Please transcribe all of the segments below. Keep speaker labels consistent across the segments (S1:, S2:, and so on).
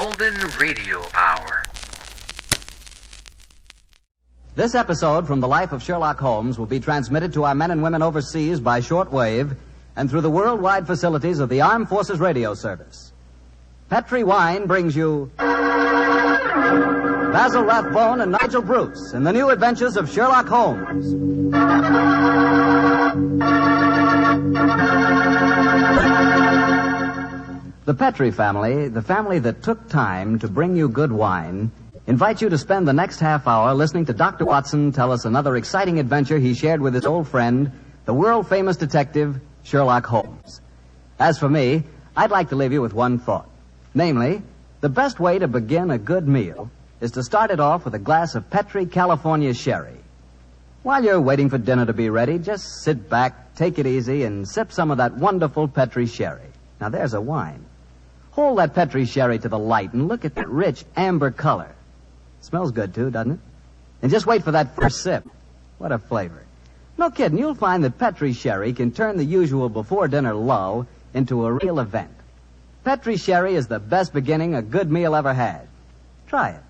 S1: Golden Radio Hour.
S2: This episode from the life of Sherlock Holmes will be transmitted to our men and women overseas by shortwave and through the worldwide facilities of the Armed Forces Radio Service. Petri Wine brings you Basil Rathbone and Nigel Bruce in the new adventures of Sherlock Holmes. The Petri family, the family that took time to bring you good wine, invites you to spend the next half hour listening to Dr. Watson tell us another exciting adventure he shared with his old friend, the world-famous detective, Sherlock Holmes. As for me, I'd like to leave you with one thought. Namely, the best way to begin a good meal is to start it off with a glass of Petri California sherry. While you're waiting for dinner to be ready, just sit back, take it easy, and sip some of that wonderful Petri sherry. Now, there's a wine. Hold that Petri sherry to the light and look at that rich amber color. Smells good, too, doesn't it? And just wait for that first sip. What a flavor. No kidding, you'll find that Petri sherry can turn the usual before-dinner lull into a real event. Petri sherry is the best beginning a good meal ever had. Try it.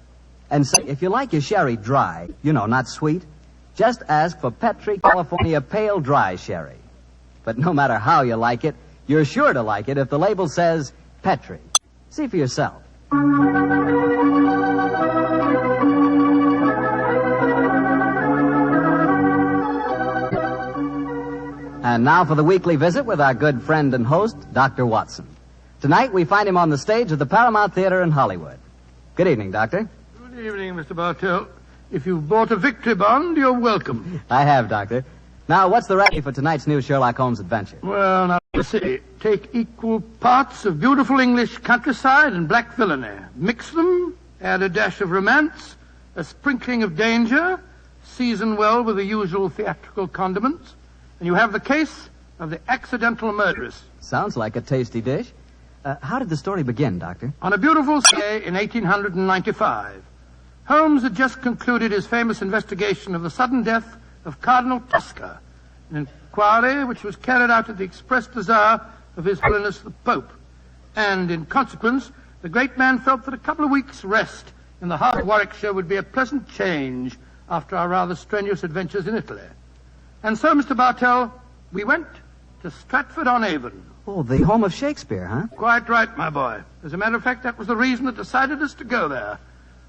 S2: And say, if you like your sherry dry, not sweet, just ask for Petri California Pale Dry Sherry. But no matter how you like it, you're sure to like it if the label says Petri. See for yourself. And now for the weekly visit with our good friend and host, Dr. Watson. Tonight we find him on the stage of the Paramount Theater in Hollywood. Good evening, Doctor.
S3: Good evening, Mr. Bartell. If you've bought a victory bond, you're welcome.
S2: I have, Doctor. Now, what's the recipe for tonight's new Sherlock Holmes adventure?
S3: Well, now, let's see. Take equal parts of beautiful English countryside and black villainy. Mix them, add a dash of romance, a sprinkling of danger, season well with the usual theatrical condiments, and you have the case of the accidental murderess.
S2: Sounds like a tasty dish. How did the story begin, Doctor?
S3: On a beautiful day in 1895, Holmes had just concluded his famous investigation of the sudden death of Cardinal Tosca, an inquiry which was carried out at the express desire of His Holiness the Pope. And in consequence, the great man felt that a couple of weeks' rest in the heart of Warwickshire would be a pleasant change after our rather strenuous adventures in Italy. And so, Mr. Bartell, we went to Stratford-on-Avon.
S2: Oh, the home of Shakespeare, huh?
S3: Quite right, my boy. As a matter of fact, that was the reason that decided us to go there.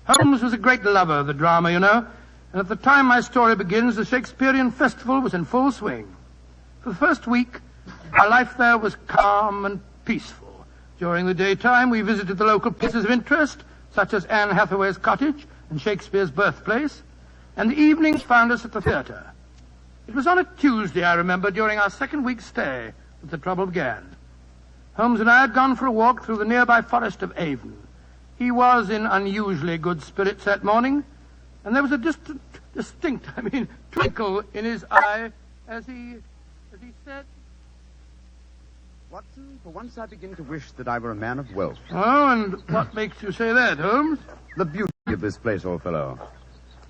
S3: Holmes was a great lover of the drama, and at the time my story begins, the Shakespearean festival was in full swing. For the first week, our life there was calm and peaceful. During the daytime, we visited the local places of interest, such as Anne Hathaway's cottage and Shakespeare's birthplace, and the evenings found us at the theater. It was on a Tuesday, I remember, during our second week's stay, that the trouble began. Holmes and I had gone for a walk through the nearby forest of Avon. He was in unusually good spirits that morning, and there was a distinct twinkle in his eye as he said,
S4: Watson, for once I begin to wish that I were a man of wealth.
S3: Oh, and what makes you say that, Holmes?
S4: The beauty of this place, old fellow.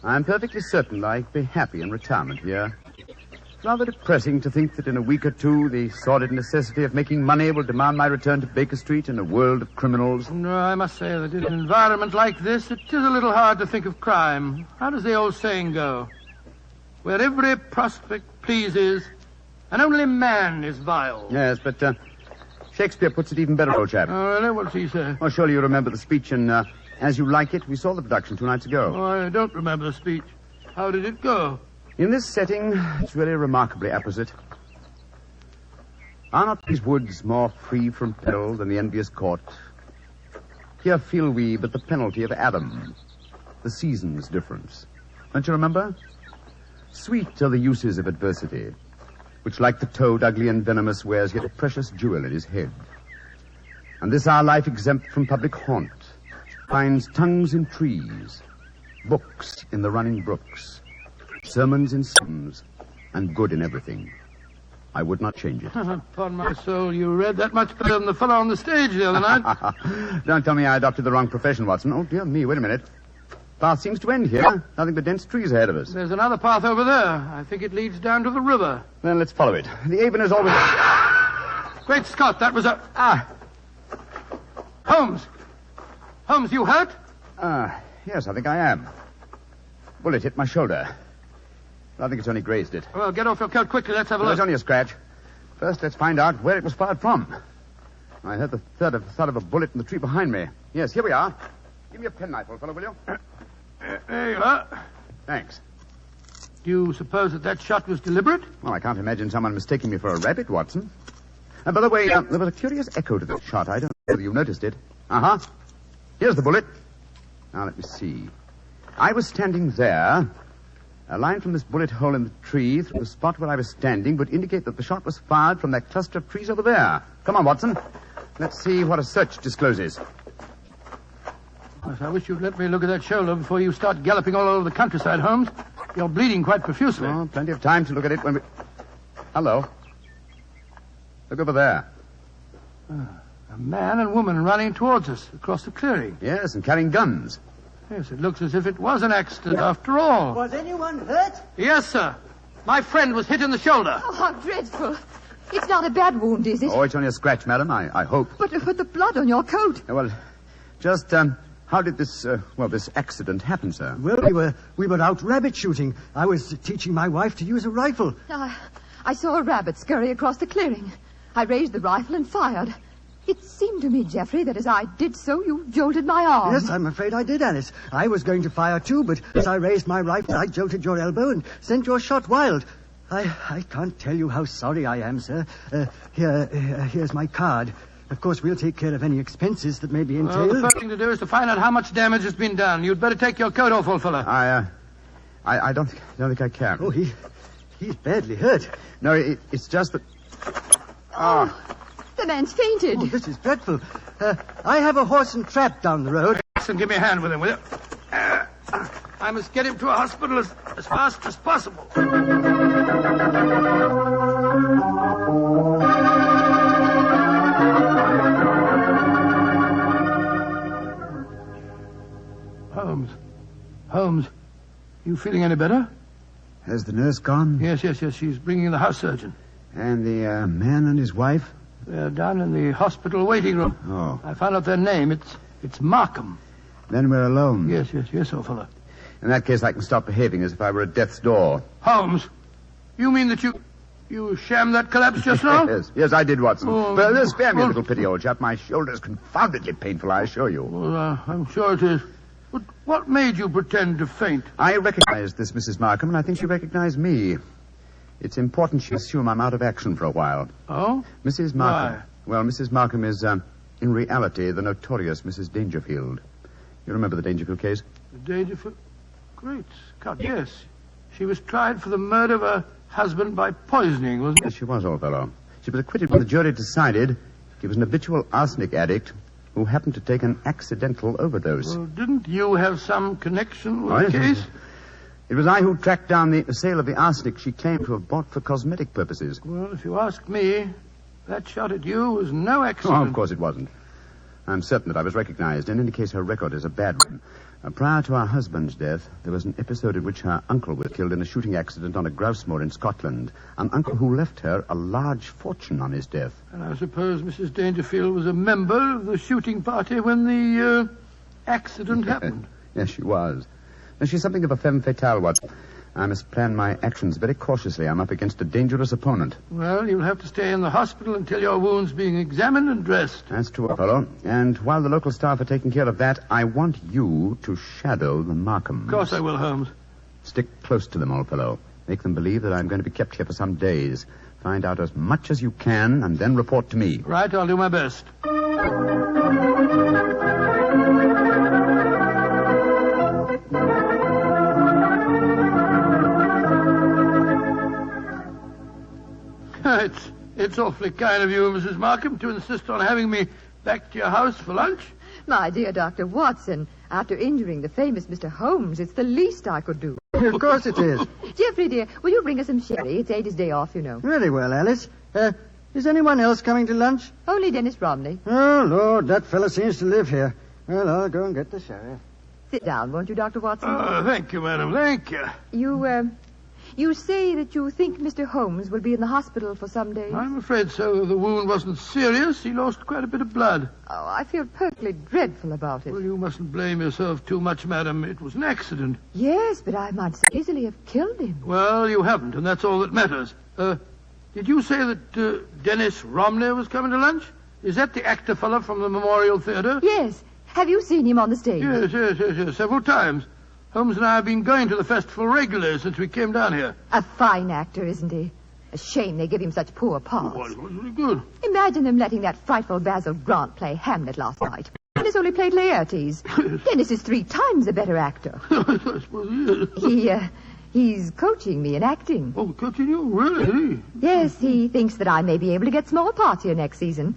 S4: I'm perfectly certain I'd be happy in retirement here. It's rather depressing to think that in a week or two the sordid necessity of making money will demand my return to Baker Street in a world of criminals.
S3: No, I must say that in an environment like this, it is a little hard to think of crime. How does the old saying go? Where every prospect pleases, and only man is vile.
S4: Yes, but Shakespeare puts it even better, old chap.
S3: Oh, really? What's he say?
S4: Oh, surely you remember the speech in As You Like It. We saw the production 2 nights ago.
S3: Oh, I don't remember the speech. How did it go?
S4: In this setting, it's really remarkably apposite. Are not these woods more free from peril than the envious court? Here feel we but the penalty of Adam, the season's difference. Don't you remember? Sweet are the uses of adversity, which like the toad, ugly and venomous, wears yet a precious jewel in his head. And this our life exempt from public haunt finds tongues in trees, books in the running brooks, sermons in psalms, and good in everything. I would not change it.
S3: Upon my soul, you read that much better than the fellow on the stage the other night.
S4: Don't tell me I adopted the wrong profession, Watson. Oh, dear me, wait a minute. Path seems to end here. Nothing but dense trees ahead of us.
S3: There's another path over there. I think it leads down to the river.
S4: Then let's follow it. The Avon is always...
S3: Great Scott, that was a... Holmes! Holmes, you hurt?
S4: Yes, I think I am. Bullet hit my shoulder. I think it's only grazed it.
S3: Well, get off your coat quickly. Let's have a
S4: Well, it's
S3: look.
S4: only a scratch. First, let's find out where it was fired from. I heard the thud of a bullet in the tree behind me. Yes, here we are. Give me a penknife, old fellow, will you?
S3: There you are.
S4: Thanks.
S3: Do you suppose that shot was deliberate?
S4: Well, I can't imagine someone mistaking me for a rabbit, Watson. And by the way, there was a curious echo to that shot. I don't know whether you noticed it. Uh-huh. Here's the bullet. Now, let me see. I was standing there. A line from this bullet hole in the tree through the spot where I was standing would indicate that the shot was fired from that cluster of trees over there. Come on, Watson. Let's see what a search discloses.
S3: Yes, I wish you'd let me look at that shoulder before you start galloping all over the countryside, Holmes. You're bleeding quite profusely.
S4: Oh, plenty of time to look at it when we... Hello. Look over there.
S3: A man and woman running towards us across the clearing.
S4: Yes, and carrying guns.
S3: Yes, it looks as if it was an accident after all.
S5: Was anyone hurt?
S3: Yes, sir. My friend was hit in the shoulder.
S6: Oh, how dreadful. It's not a bad wound, is it?
S4: Oh, it's only a scratch, madam, I hope.
S6: But the blood on your coat.
S4: Well, just, how did this accident happen, sir?
S5: Well, we were out rabbit shooting. I was teaching my wife to use a rifle.
S6: I saw a rabbit scurry across the clearing. I raised the rifle and fired. It seemed to me, Geoffrey, that as I did so, you jolted my arm.
S5: Yes, I'm afraid I did, Alice. I was going to fire too, but as I raised my rifle, I jolted your elbow and sent your shot wild. I can't tell you how sorry I am, sir. Here's my card. Of course, we'll take care of any expenses that may be
S3: Well,
S5: entailed.
S3: the first thing to do is to find out how much damage has been done. You'd better take your coat off, old fellow.
S4: I don't think I can.
S5: Oh, he's badly hurt.
S4: No, it's just that...
S6: The man's fainted.
S5: Oh, this is dreadful. I have a horse and trap down the road.
S3: Listen, give me a hand with him, will you? I must get him to a hospital as fast as possible. Holmes, you feeling any better?
S4: Has the nurse gone?
S3: Yes. She's bringing the house surgeon.
S4: And the man and his wife?
S3: They're down in the hospital waiting room.
S4: Oh.
S3: I found out their name. It's Markham.
S4: Then we're alone.
S3: Yes, old fellow.
S4: In that case, I can stop behaving as if I were at death's door.
S3: Holmes, you mean that you shammed that collapse just now?
S4: Yes, I did, Watson.
S3: Oh,
S4: But spare me a little pity, old chap. My shoulder's confoundedly painful, I assure you.
S3: Well, I'm sure it is. But what made you pretend to faint?
S4: I recognized this Mrs. Markham, and I think she recognized me. It's important she assume I'm out of action for a while.
S3: Oh?
S4: Mrs. Markham.
S3: Why?
S4: Well, Mrs. Markham is, in reality, the notorious Mrs. Dangerfield. You remember the Dangerfield case?
S3: The Dangerfield? Great Scott, yes. She was tried for the murder of her husband by poisoning, wasn't
S4: Yes,
S3: it?
S4: she was, old fellow. She was acquitted when the jury decided he was an habitual arsenic addict who happened to take an accidental overdose.
S3: Well, didn't you have some connection with the case?
S4: It was I who tracked down the sale of the arsenic she claimed to have bought for cosmetic purposes.
S3: Well, if you ask me, that shot at you was no accident.
S4: Oh, of course it wasn't. I'm certain that I was recognized. In any case, her record is a bad one. Prior to her husband's death, there was an episode in which her uncle was killed in a shooting accident on a grouse moor in Scotland. An uncle who left her a large fortune on his death.
S3: And I suppose Mrs. Dangerfield was a member of the shooting party when the accident happened.
S4: Yes, she was. And she's something of a femme fatale, Watson. I must plan my actions very cautiously. I'm up against a dangerous opponent.
S3: Well, you'll have to stay in the hospital until your wound's being examined and dressed.
S4: That's true, fellow. And while the local staff are taking care of that, I want you to shadow the Markhams.
S3: Of course I will, Holmes.
S4: Stick close to them, old fellow. Make them believe that I'm going to be kept here for some days. Find out as much as you can, and then report to me.
S3: Right, I'll do my best. It's awfully kind of you, Mrs. Markham, to insist on having me back to your house for lunch.
S6: My dear Dr. Watson, after injuring the famous Mr. Holmes, it's the least I could do.
S5: Of course it is.
S6: Geoffrey, dear, will you bring us some sherry? It's Ada's day off, you know.
S5: Very well, Alice. Is anyone else coming to lunch?
S6: Only Dennis Romney.
S5: Oh, Lord, that fellow seems to live here. Well, I'll go and get the sheriff.
S6: Sit down, won't you, Dr. Watson?
S3: Thank you, madam. Thank you.
S6: You say that you think Mr. Holmes will be in the hospital for some days.
S3: I'm afraid so. The wound wasn't serious. He lost quite a bit of blood.
S6: Oh, I feel perfectly dreadful about it.
S3: Well, you mustn't blame yourself too much, madam. It was an accident.
S6: Yes, but I might so easily have killed him.
S3: Well, you haven't, and that's all that matters. Did you say that Dennis Romney was coming to lunch? Is that the actor fellow from the Memorial Theatre?
S6: Yes. Have you seen him on the stage?
S3: Yes, several times. Holmes and I have been going to the festival regularly since we came down here.
S6: A fine actor, isn't he? A shame they give him such poor parts.
S3: Oh, it was really good.
S6: Imagine them letting that frightful Basil Grant play Hamlet last night. Dennis only played Laertes. Dennis is 3 times a better actor.
S3: I suppose he is.
S6: He's coaching me in acting.
S3: Oh, coaching you? Really?
S6: Yes, he thinks that I may be able to get small parts here next season.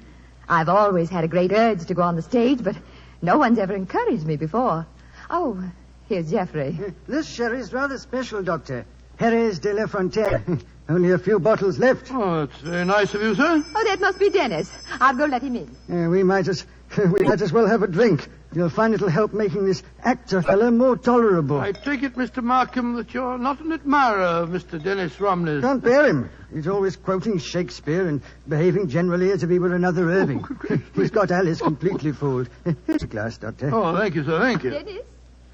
S6: I've always had a great urge to go on the stage, but no one's ever encouraged me before. Oh, here's Geoffrey.
S5: This sherry's rather special, Doctor. Jerez de la Frontiere. Only a few bottles left.
S3: Oh, that's very nice of you, sir.
S6: Oh, that must be Dennis. I'll go let him in.
S5: We might as well have a drink. You'll find it'll help making this actor fella more tolerable.
S3: I take it, Mr. Markham, that you're not an admirer of Mr. Dennis Romney's.
S5: Can't bear him. He's always quoting Shakespeare and behaving generally as if he were another Irving. He's got Alice completely fooled. Here's a glass, Doctor.
S3: Oh, thank you, sir, thank you.
S6: Dennis,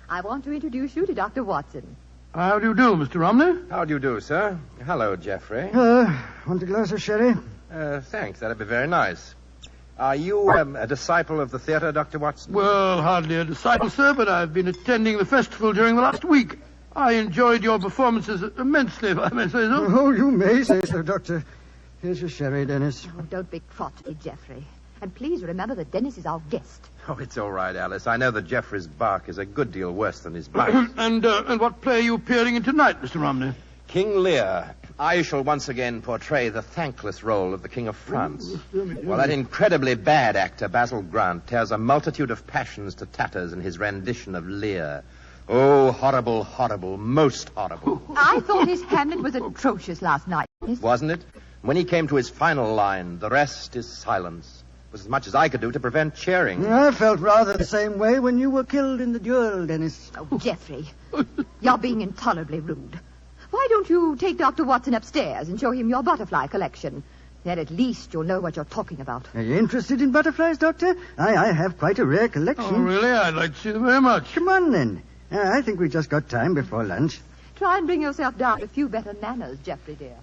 S6: I want to introduce you to Dr. Watson.
S3: How do you do, Mr. Romney?
S7: How do you do, sir? Hello, Geoffrey.
S5: Want a glass of sherry?
S7: Thanks. That'd be very nice. Are you a disciple of the theatre, Dr. Watson?
S3: Well, hardly a disciple, sir, but I've been attending the festival during the last week. I enjoyed your performances immensely, if I may say so.
S5: Oh, you may say so, Doctor. Here's your sherry, Dennis.
S6: Oh, don't be crotchety, Geoffrey. And please remember that Dennis is our guest.
S7: Oh, it's all right, Alice. I know that Geoffrey's bark is a good deal worse than his bite.
S3: And what play are you appearing in tonight, Mr. Romney?
S7: King Lear. I shall once again portray the thankless role of the King of France. Well, that incredibly bad actor, Basil Grant, tears a multitude of passions to tatters in his rendition of Lear. Oh, horrible, horrible, most horrible.
S6: I thought his Hamlet was atrocious last night.
S7: Wasn't it? When he came to his final line, the rest is silence, was as much as I could do to prevent cheering.
S5: I felt rather the same way when you were killed in the duel, Dennis.
S6: Oh, Geoffrey, you're being intolerably rude. Why don't you take Dr. Watson upstairs and show him your butterfly collection? Then at least you'll know what you're talking about.
S5: Are you interested in butterflies, Doctor? I have quite a rare collection.
S3: Oh, really? I'd like to see them very much.
S5: Come on, then. I think we just got time before lunch.
S6: Try and bring yourself down to a few better manners, Geoffrey, dear.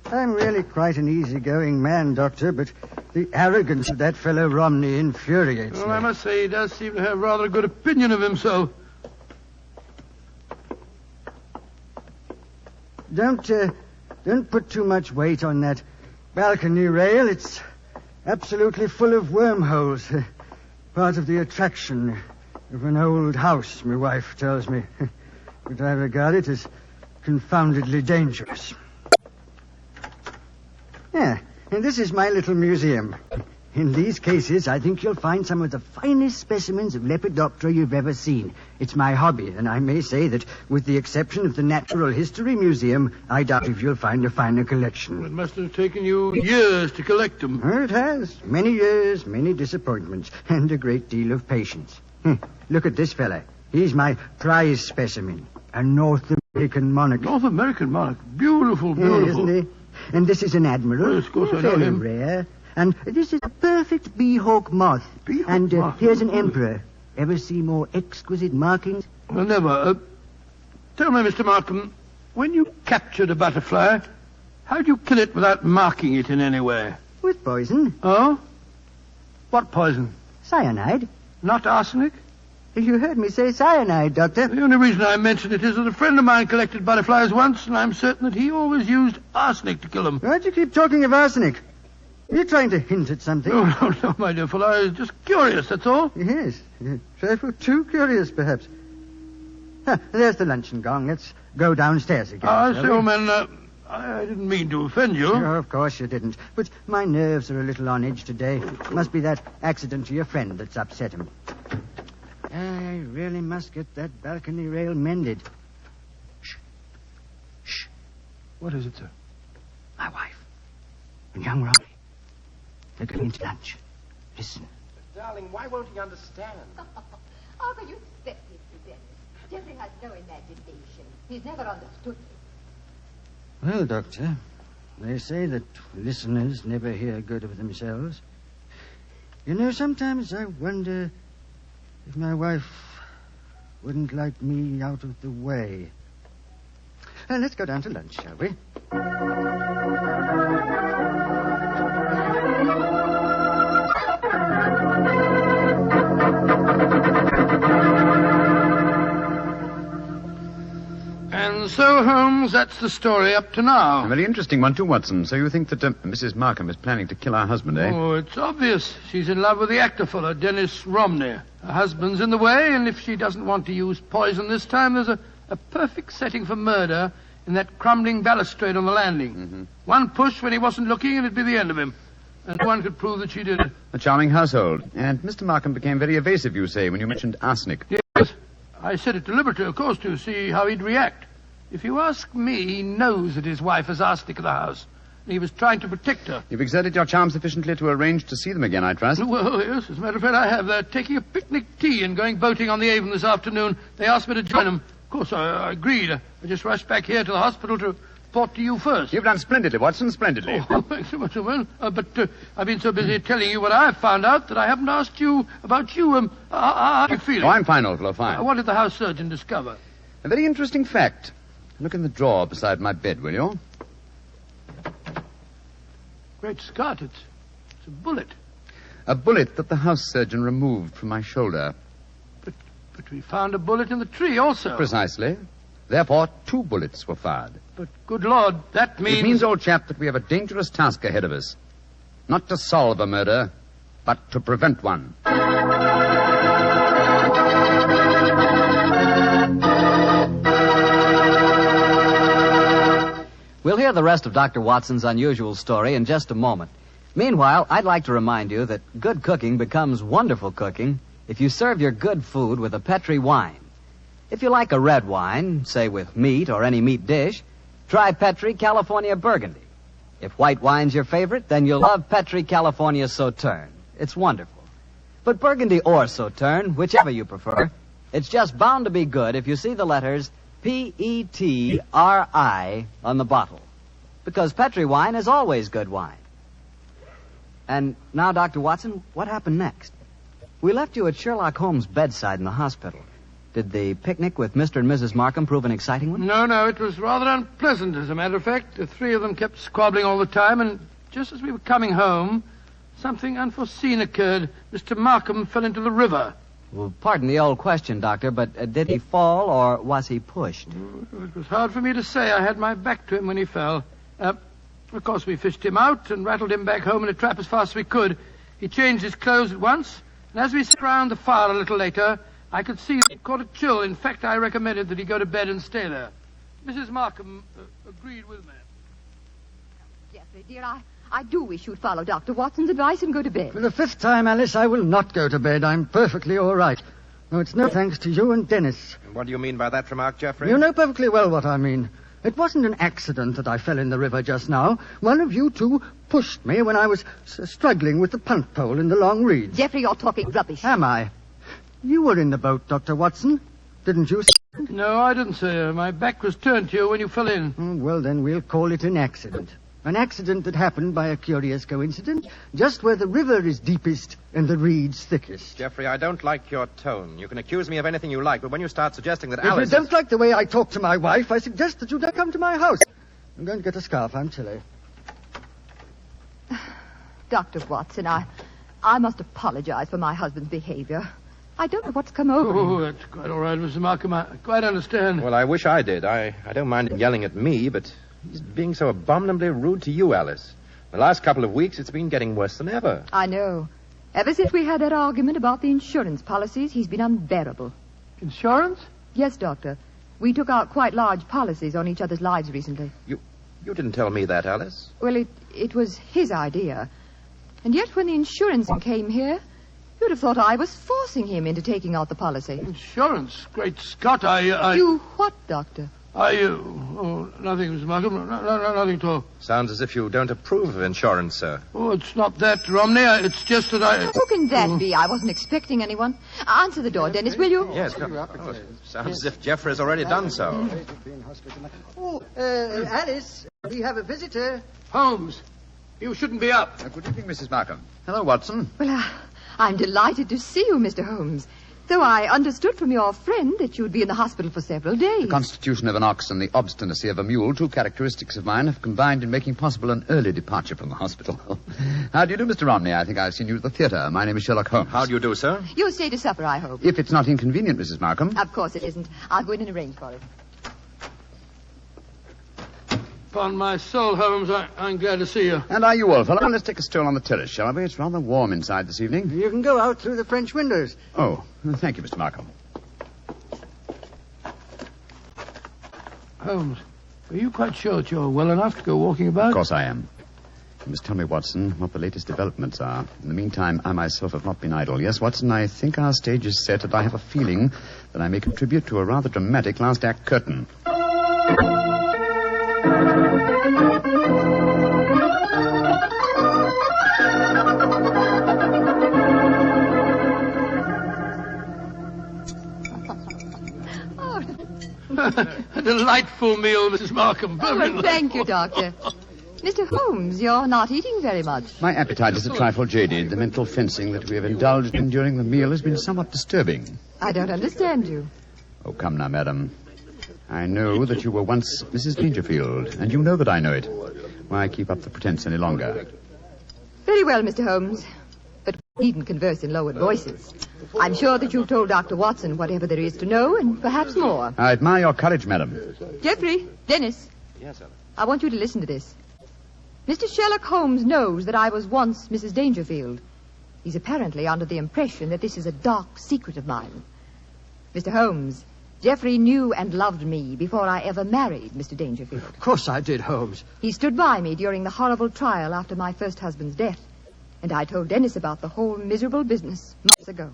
S5: I'm really quite an easygoing man, Doctor, but the arrogance of that fellow Romney infuriates
S3: Well,
S5: me.
S3: I must say he does seem to have rather a good opinion of himself.
S5: Don't put too much weight on that balcony rail. It's absolutely full of wormholes. Part of the attraction of an old house, my wife tells me. But I regard it as confoundedly dangerous. Yeah, and this is my little museum. In these cases, I think you'll find some of the finest specimens of Lepidoptera you've ever seen. It's my hobby, and I may say that, with the exception of the Natural History Museum, I doubt if you'll find a finer collection.
S3: It must have taken you years to collect them.
S5: Well, it has. Many years, many disappointments, and a great deal of patience. Look at this fella. He's my prize specimen, a North American monarch.
S3: North American monarch. Beautiful,
S5: Yeah,
S3: beautiful.
S5: isn't he? And this is an admiral.
S3: Yes, of course, I know
S5: Fairly
S3: him.
S5: rare. And this is a perfect bee-hawk moth.
S3: Bee-hawk
S5: and
S3: moth.
S5: here's an emperor. Ever see more exquisite markings?
S3: Well, never. Tell me, Mr. Markham, when you captured a butterfly, how'd you kill it without marking it in any way?
S5: With poison.
S3: Oh? What poison?
S5: Cyanide.
S3: Not arsenic?
S5: You heard me say cyanide, Doctor.
S3: The only reason I mention it is that a friend of mine collected butterflies once, and I'm certain that he always used arsenic to kill them.
S5: Why'd you keep talking of arsenic? Are you trying to hint at something?
S3: No, my dear fellow. I was just curious, that's all.
S5: Yes. Trifle too curious, perhaps. There's the luncheon gong. Let's go downstairs again.
S3: I
S5: shall
S3: say,
S5: we?
S3: old man, I didn't mean to offend you.
S5: Oh, of course you didn't. But my nerves are a little on edge today. Must be that accident to your friend that's upset him. I really must get that balcony rail mended. Shh.
S3: What is it, sir?
S5: My wife and young Robbie. They're going into lunch. Listen.
S7: Darling, why won't he understand?
S6: Oh, but you expect Mr. Dennis. Jeffrey has no imagination. He's never understood me.
S5: Well, Doctor, they say that listeners never hear good of themselves. You know, sometimes I wonder if my wife wouldn't like me out of the way. Let's go down to lunch, shall we?
S3: And so, Holmes, that's the story up to now.
S4: A very interesting one, too, Watson. So you think that Mrs. Markham is planning to kill our husband, eh?
S3: Oh, it's obvious. She's in love with the actor fellow, Dennis Romney. Her husband's in the way, and if she doesn't want to use poison this time, there's a perfect setting for murder in that crumbling balustrade on the landing.
S4: Mm-hmm.
S3: One push when he wasn't looking, and it'd be the end of him. And no one could prove that she did it.
S4: A charming household. And Mr. Markham became very evasive, you say, when you mentioned arsenic.
S3: Yes. I said it deliberately, of course, to see how he'd react. If you ask me, he knows that his wife has arsenic in the house. And he was trying to protect her.
S4: You've exerted your charm sufficiently to arrange to see them again, I trust.
S3: Well, yes, as a matter of fact, I have. They're taking a picnic tea and going boating on the Avon this afternoon. They asked me to join them. Of course, I agreed. I just rushed back here to the hospital to report to you first.
S4: You've done splendidly, Watson, splendidly.
S3: Oh, thanks so much, Owen. But I've been so busy telling you what I've found out that I haven't asked you about you. How are you feeling?
S4: Oh, I'm fine, old fellow, fine.
S3: What did the house surgeon discover?
S4: A very interesting fact. Look in the drawer beside my bed, will you?
S3: Great Scott, it's a bullet.
S4: A bullet that the house surgeon removed from my shoulder.
S3: But we found a bullet in the tree also.
S4: Precisely. Therefore, 2 bullets were fired.
S3: But, good Lord, that means...
S4: It means, old chap, that we have a dangerous task ahead of us. Not to solve a murder, but to prevent one.
S2: We'll hear the rest of Dr. Watson's unusual story in just a moment. Meanwhile, I'd like to remind you that good cooking becomes wonderful cooking if you serve your good food with a Petri wine. If you like a red wine, say with meat or any meat dish, try Petri California Burgundy. If white wine's your favorite, then you'll love Petri California Sauterne. It's wonderful. But Burgundy or Sauterne, whichever you prefer, it's just bound to be good if you see the letters Petri on the bottle. Because Petri wine is always good wine. And now, Dr. Watson, what happened next? We left you at Sherlock Holmes' bedside in the hospital. Did the picnic with Mr. and Mrs. Markham prove an exciting one?
S3: No, it was rather unpleasant, as a matter of fact. The 3 of them kept squabbling all the time, and just as we were coming home, something unforeseen occurred. Mr. Markham fell into the river.
S2: Well, pardon the old question, Doctor, but did he fall or was he pushed?
S3: It was hard for me to say. I had my back to him when he fell. Of course, we fished him out and rattled him back home in a trap as fast as we could. He changed his clothes at once, and as we sat round the fire a little later, I could see that he caught a chill. In fact, I recommended that he go to bed and stay there. Mrs. Markham agreed with me.
S6: Jeffrey, dear, I do wish you'd follow Dr. Watson's advice and go to bed.
S5: For the 5th time, Alice, I will not go to bed. I'm perfectly all right. No, it's no thanks to you and Dennis.
S7: What do you mean by that remark, Jeffrey?
S5: You know perfectly well what I mean. It wasn't an accident that I fell in the river just now. One of you 2 pushed me when I was struggling with the punt pole in the long reeds.
S6: Jeffrey, you're talking rubbish.
S5: Am I? You were in the boat, Dr. Watson, didn't you?
S3: No, I didn't, sir. My back was turned to you when you fell in.
S5: Well, then we'll call it an accident. An accident that happened by a curious coincidence, just where the river is deepest and the reeds thickest.
S7: Jeffrey, I don't like your tone. You can accuse me of anything you like, but when you start suggesting that
S5: If
S7: Alice...
S5: you don't like the way I talk to my wife, I suggest that you don't come to my house. I'm going to get a scarf. I'm chilly.
S6: Dr. Watson, I must apologize for my husband's behavior. I don't know what's come over him.
S3: Oh, that's quite all right, Mr. Markham. I quite understand.
S7: Well, I wish I did. I don't mind him yelling at me, but he's being so abominably rude to you, Alice. The last couple of weeks, it's been getting worse than ever.
S6: I know. Ever since we had that argument about the insurance policies, he's been unbearable.
S3: Insurance?
S6: Yes, Doctor. We took out quite large policies on each other's lives recently.
S7: You didn't tell me that, Alice.
S6: Well, it was his idea. And yet when the insurance came here, you'd have thought I was forcing him into taking out the policy.
S3: Insurance? Great Scott, I...
S6: You what, Doctor?
S3: I Oh, nothing, Mr. Markham. Nothing at all.
S7: Sounds as if you don't approve of insurance, sir.
S3: Oh, it's not that, Romney. It's just that I...
S6: Who can that be? I wasn't expecting anyone. Answer the door, Dennis, will you?
S7: Yes. Oh, sounds as if Jeffrey's already done so.
S5: Oh, Alice, we have a visitor.
S3: Holmes, you shouldn't be up.
S4: Good evening, Mrs. Markham. Hello, Watson.
S6: Well, I'm delighted to see you, Mr. Holmes. Though I understood from your friend that you'd be in the hospital for several days.
S4: The constitution of an ox and the obstinacy of a mule, two characteristics of mine, have combined in making possible an early departure from the hospital. How do you do, Mr. Romney? I think I've seen you at the theatre. My name is Sherlock Holmes.
S7: How do you do, sir?
S6: You'll stay to supper, I hope.
S4: If it's not inconvenient, Mrs. Markham.
S6: Of course it isn't. I'll go in and arrange for it.
S3: Upon my soul, Holmes, I'm glad to see you.
S4: And are you, old fellow? Let's take a stroll on the terrace, shall we? It's rather warm inside this evening.
S5: You can go out through the French windows.
S4: Oh, thank you, Mr. Markham.
S3: Holmes, are you quite sure that you're well enough to go walking about?
S4: Of course I am. You must tell me, Watson, what the latest developments are. In the meantime, I myself have not been idle. Yes, Watson, I think our stage is set, and I have a feeling that I may contribute to a rather dramatic last act curtain.
S3: A delightful meal, Mrs. Markham.
S6: Oh, well, thank you, Doctor. Mr. Holmes, you're not eating very much.
S4: My appetite is a trifle jaded. The mental fencing that we have indulged in during the meal has been somewhat disturbing.
S6: I don't understand you.
S4: Oh, come now, madam. I know that you were once Mrs. Dangerfield, and you know that I know it. Why keep up the pretense any longer?
S6: Very well, Mr. Holmes. But we needn't converse in lowered voices. I'm sure that you've told Dr. Watson whatever there is to know, and perhaps more.
S4: I admire your courage, madam.
S6: Jeffrey, Dennis.
S7: Yes, sir.
S6: I want you to listen to this. Mr. Sherlock Holmes knows that I was once Mrs. Dangerfield. He's apparently under the impression that this is a dark secret of mine. Mr. Holmes, Jeffrey knew and loved me before I ever married Mr. Dangerfield.
S5: Of course I did, Holmes.
S6: He stood by me during the horrible trial after my first husband's death. And I told Dennis about the whole miserable business months ago.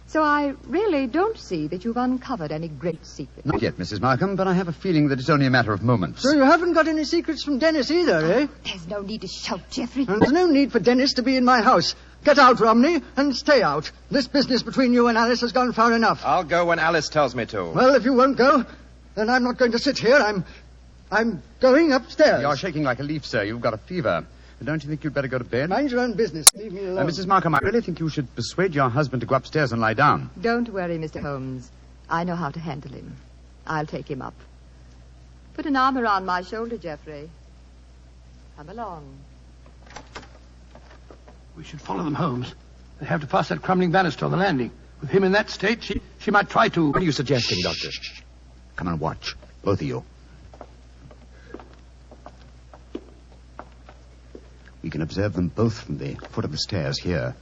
S6: So I really don't see that you've uncovered any great secret.
S4: Not yet, Mrs. Markham, but I have a feeling that it's only a matter of moments.
S5: So you haven't got any secrets from Dennis either, eh?
S6: There's no need to shout, Jeffrey.
S5: And there's no need for Dennis to be in my house. Get out, Romney, and stay out. This business between you and Alice has gone far enough.
S7: I'll go when Alice tells me to.
S5: Well, if you won't go, then I'm not going to sit here. I'm going upstairs.
S4: You're shaking like a leaf, sir. You've got a fever. Don't you think you'd better go to bed?
S5: Mind your own business. Leave me alone.
S4: Mrs. Markham, I really think you should persuade your husband to go upstairs and lie down.
S6: Don't worry, Mr. Holmes. I know how to handle him. I'll take him up. Put an arm around my shoulder, Jeffrey. Come along.
S3: We should follow them, Holmes. They have to pass that crumbling banister on the landing. With him in that state, she might try to...
S4: What are you suggesting, Doctor? Shh. Come and watch. Both of you. We can observe them both from the foot of the stairs here.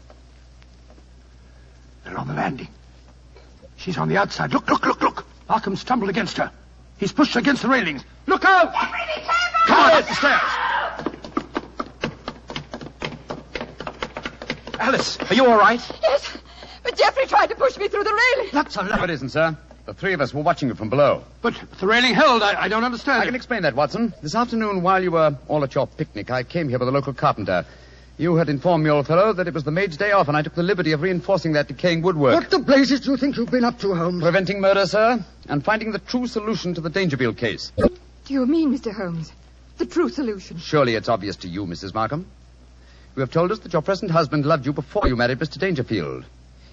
S3: They're on the landing. She's on the outside. Look. Markham stumbled against her. He's pushed her against the railings. Look out! Come on, up the stairs.
S7: Alice, are you all right?
S6: Yes, but Jeffrey tried to push me through the railing.
S3: That's a
S4: No, it isn't, sir. The three of us were watching you from below.
S3: But the railing held. I don't understand.
S4: I can explain that, Watson. This afternoon, while you were all at your picnic, I came here with a local carpenter. You had informed me, old fellow, that it was the maid's day off, and I took the liberty of reinforcing that decaying woodwork.
S5: What the blazes do you think you've been up to, Holmes?
S4: Preventing murder, sir, and finding the true solution to the Dangerfield case.
S6: Do you mean, Mr. Holmes, the true solution?
S4: Surely it's obvious to you, Mrs. Markham. You have told us that your present husband loved you before you married Mr. Dangerfield.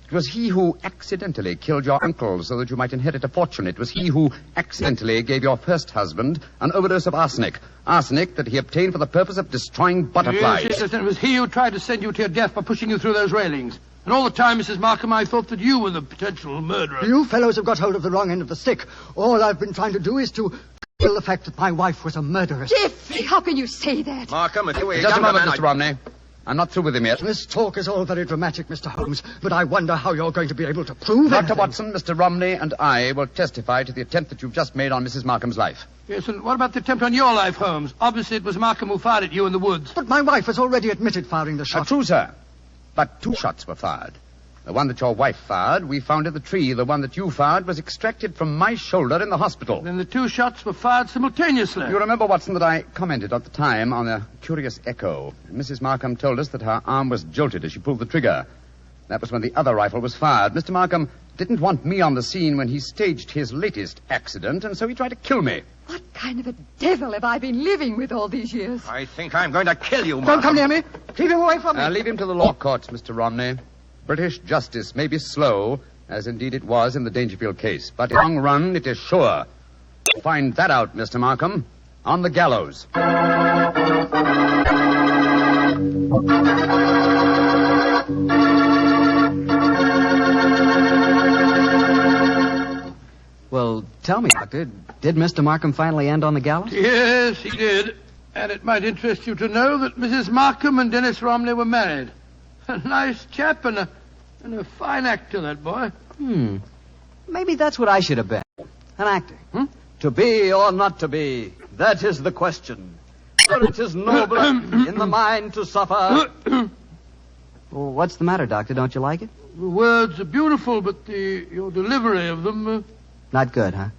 S4: It was he who accidentally killed your uncle so that you might inherit a fortune. It was he who accidentally gave your first husband an overdose of arsenic. Arsenic that he obtained for the purpose of destroying butterflies.
S3: Yes, and it was he who tried to send you to your death by pushing you through those railings. And all the time, Mrs. Markham, I thought that you were the potential murderer.
S5: You fellows have got hold of the wrong end of the stick. All I've been trying to do is to kill the fact that my wife was a murderess.
S6: Jeffrey, how can you say that?
S7: Markham, if you were a
S4: Just a
S7: younger
S4: moment,
S7: man,
S4: Mr. Romney. I'm not through with him yet.
S5: This talk is all very dramatic, Mr. Holmes, but I wonder how you're going to be able to prove
S4: Dr.
S5: anything.
S4: Watson, Mr. Romney, and I will testify to the attempt that you've just made on Mrs. Markham's life.
S3: Yes, and what about the attempt on your life, Holmes? Obviously, it was Markham who fired at you in the woods.
S5: But my wife has already admitted firing the shot.
S4: True, sir. But 2 shots were fired. The one that your wife fired, we found in the tree. The one that you fired was extracted from my shoulder in the hospital.
S3: Then the two shots were fired simultaneously.
S4: You remember, Watson, that I commented at the time on a curious echo. Mrs. Markham told us that her arm was jolted as she pulled the trigger. That was when the other rifle was fired. Mr. Markham didn't want me on the scene when he staged his latest accident, and so he tried to kill me.
S6: What kind of a devil have I been living with all these years?
S7: I think I'm going to kill you,
S3: Don't come near me. Keep him away from me.
S4: Leave him to the law courts, Mr. Romney. British justice may be slow, as indeed it was in the Dangerfield case, but in the long run, it is sure. Find that out, Mr. Markham, on the gallows.
S2: Well, tell me, Doctor, did Mr. Markham finally end on the gallows?
S3: Yes, he did. And it might interest you to know that Mrs. Markham and Dennis Romney were married. A nice chap and a fine actor, that boy.
S2: Maybe that's what I should have been. An actor. To be or not to be, that is the question. For it is nobler in the mind to suffer. Well, what's the matter, Doctor? Don't you like it?
S3: The words are beautiful, but your delivery of them...
S2: Not good, huh?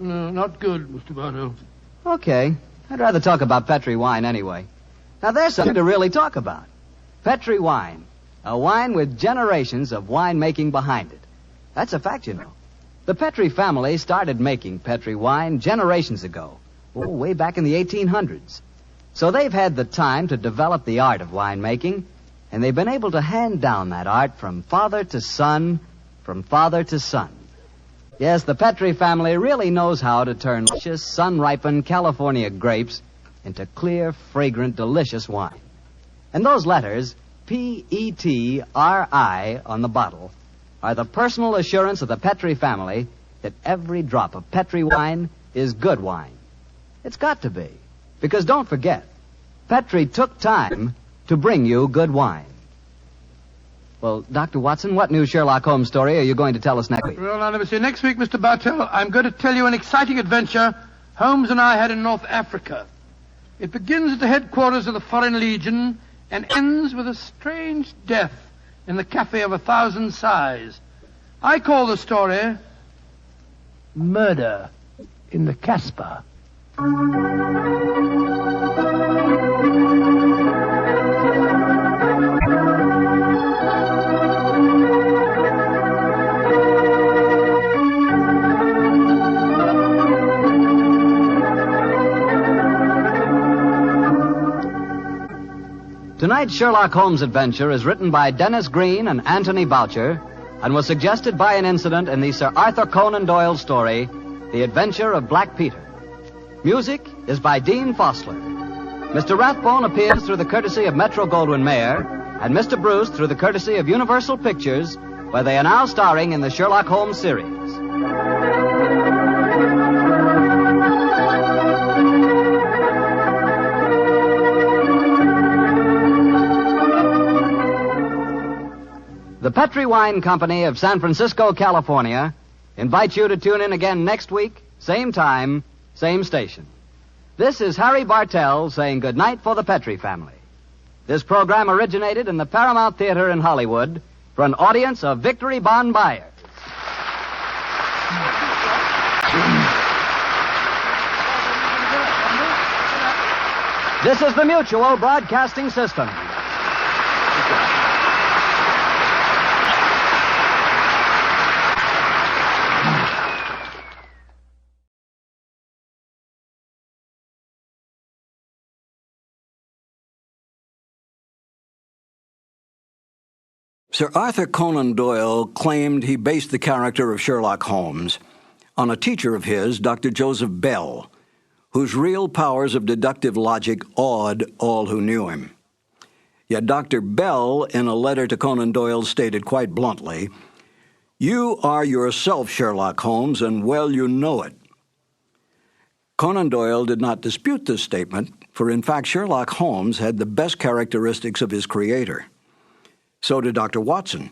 S3: no, not good, Mr. Bartell.
S2: Okay. I'd rather talk about Petri wine anyway. Now, there's something to really talk about. Petri wine. A wine with generations of winemaking behind it. That's a fact, you know. The Petri family started making Petri wine generations ago. Way back in the 1800s. So they've had the time to develop the art of winemaking, and they've been able to hand down that art from father to son, from father to son. Yes, the Petri family really knows how to turn luscious, sun-ripened California grapes into clear, fragrant, delicious wine. And those letters, P-E-T-R-I, on the bottle, are the personal assurance of the Petri family that every drop of Petri wine is good wine. It's got to be. Because don't forget, Petri took time to bring you good wine. Well, Dr. Watson, what new Sherlock Holmes story are you going to tell us next week?
S3: Well, I'll never see. Next week, Mr. Bartell, I'm going to tell you an exciting adventure Holmes and I had in North Africa. It begins at the headquarters of the Foreign Legion and ends with a strange death in the Cafe of 1,000 Sighs. I call the story Murder in the Casbah.
S2: Tonight's Sherlock Holmes adventure is written by Dennis Green and Anthony Boucher and was suggested by an incident in the Sir Arthur Conan Doyle story, The Adventure of Black Peter. Music is by Dean Fosler. Mr. Rathbone appears through the courtesy of Metro-Goldwyn-Mayer and Mr. Bruce through the courtesy of Universal Pictures, where they are now starring in the Sherlock Holmes series. The Petri Wine Company of San Francisco, California, invites you to tune in again next week, same time, same station. This is Harry Bartell saying goodnight for the Petri family. This program originated in the Paramount Theater in Hollywood for an audience of Victory Bond buyers. This is the Mutual Broadcasting System.
S8: Sir Arthur Conan Doyle claimed he based the character of Sherlock Holmes on a teacher of his, Dr. Joseph Bell, whose real powers of deductive logic awed all who knew him. Yet Dr. Bell, in a letter to Conan Doyle, stated quite bluntly, "You are yourself Sherlock Holmes, and well you know it." Conan Doyle did not dispute this statement, for in fact Sherlock Holmes had the best characteristics of his creator. So did Dr. Watson.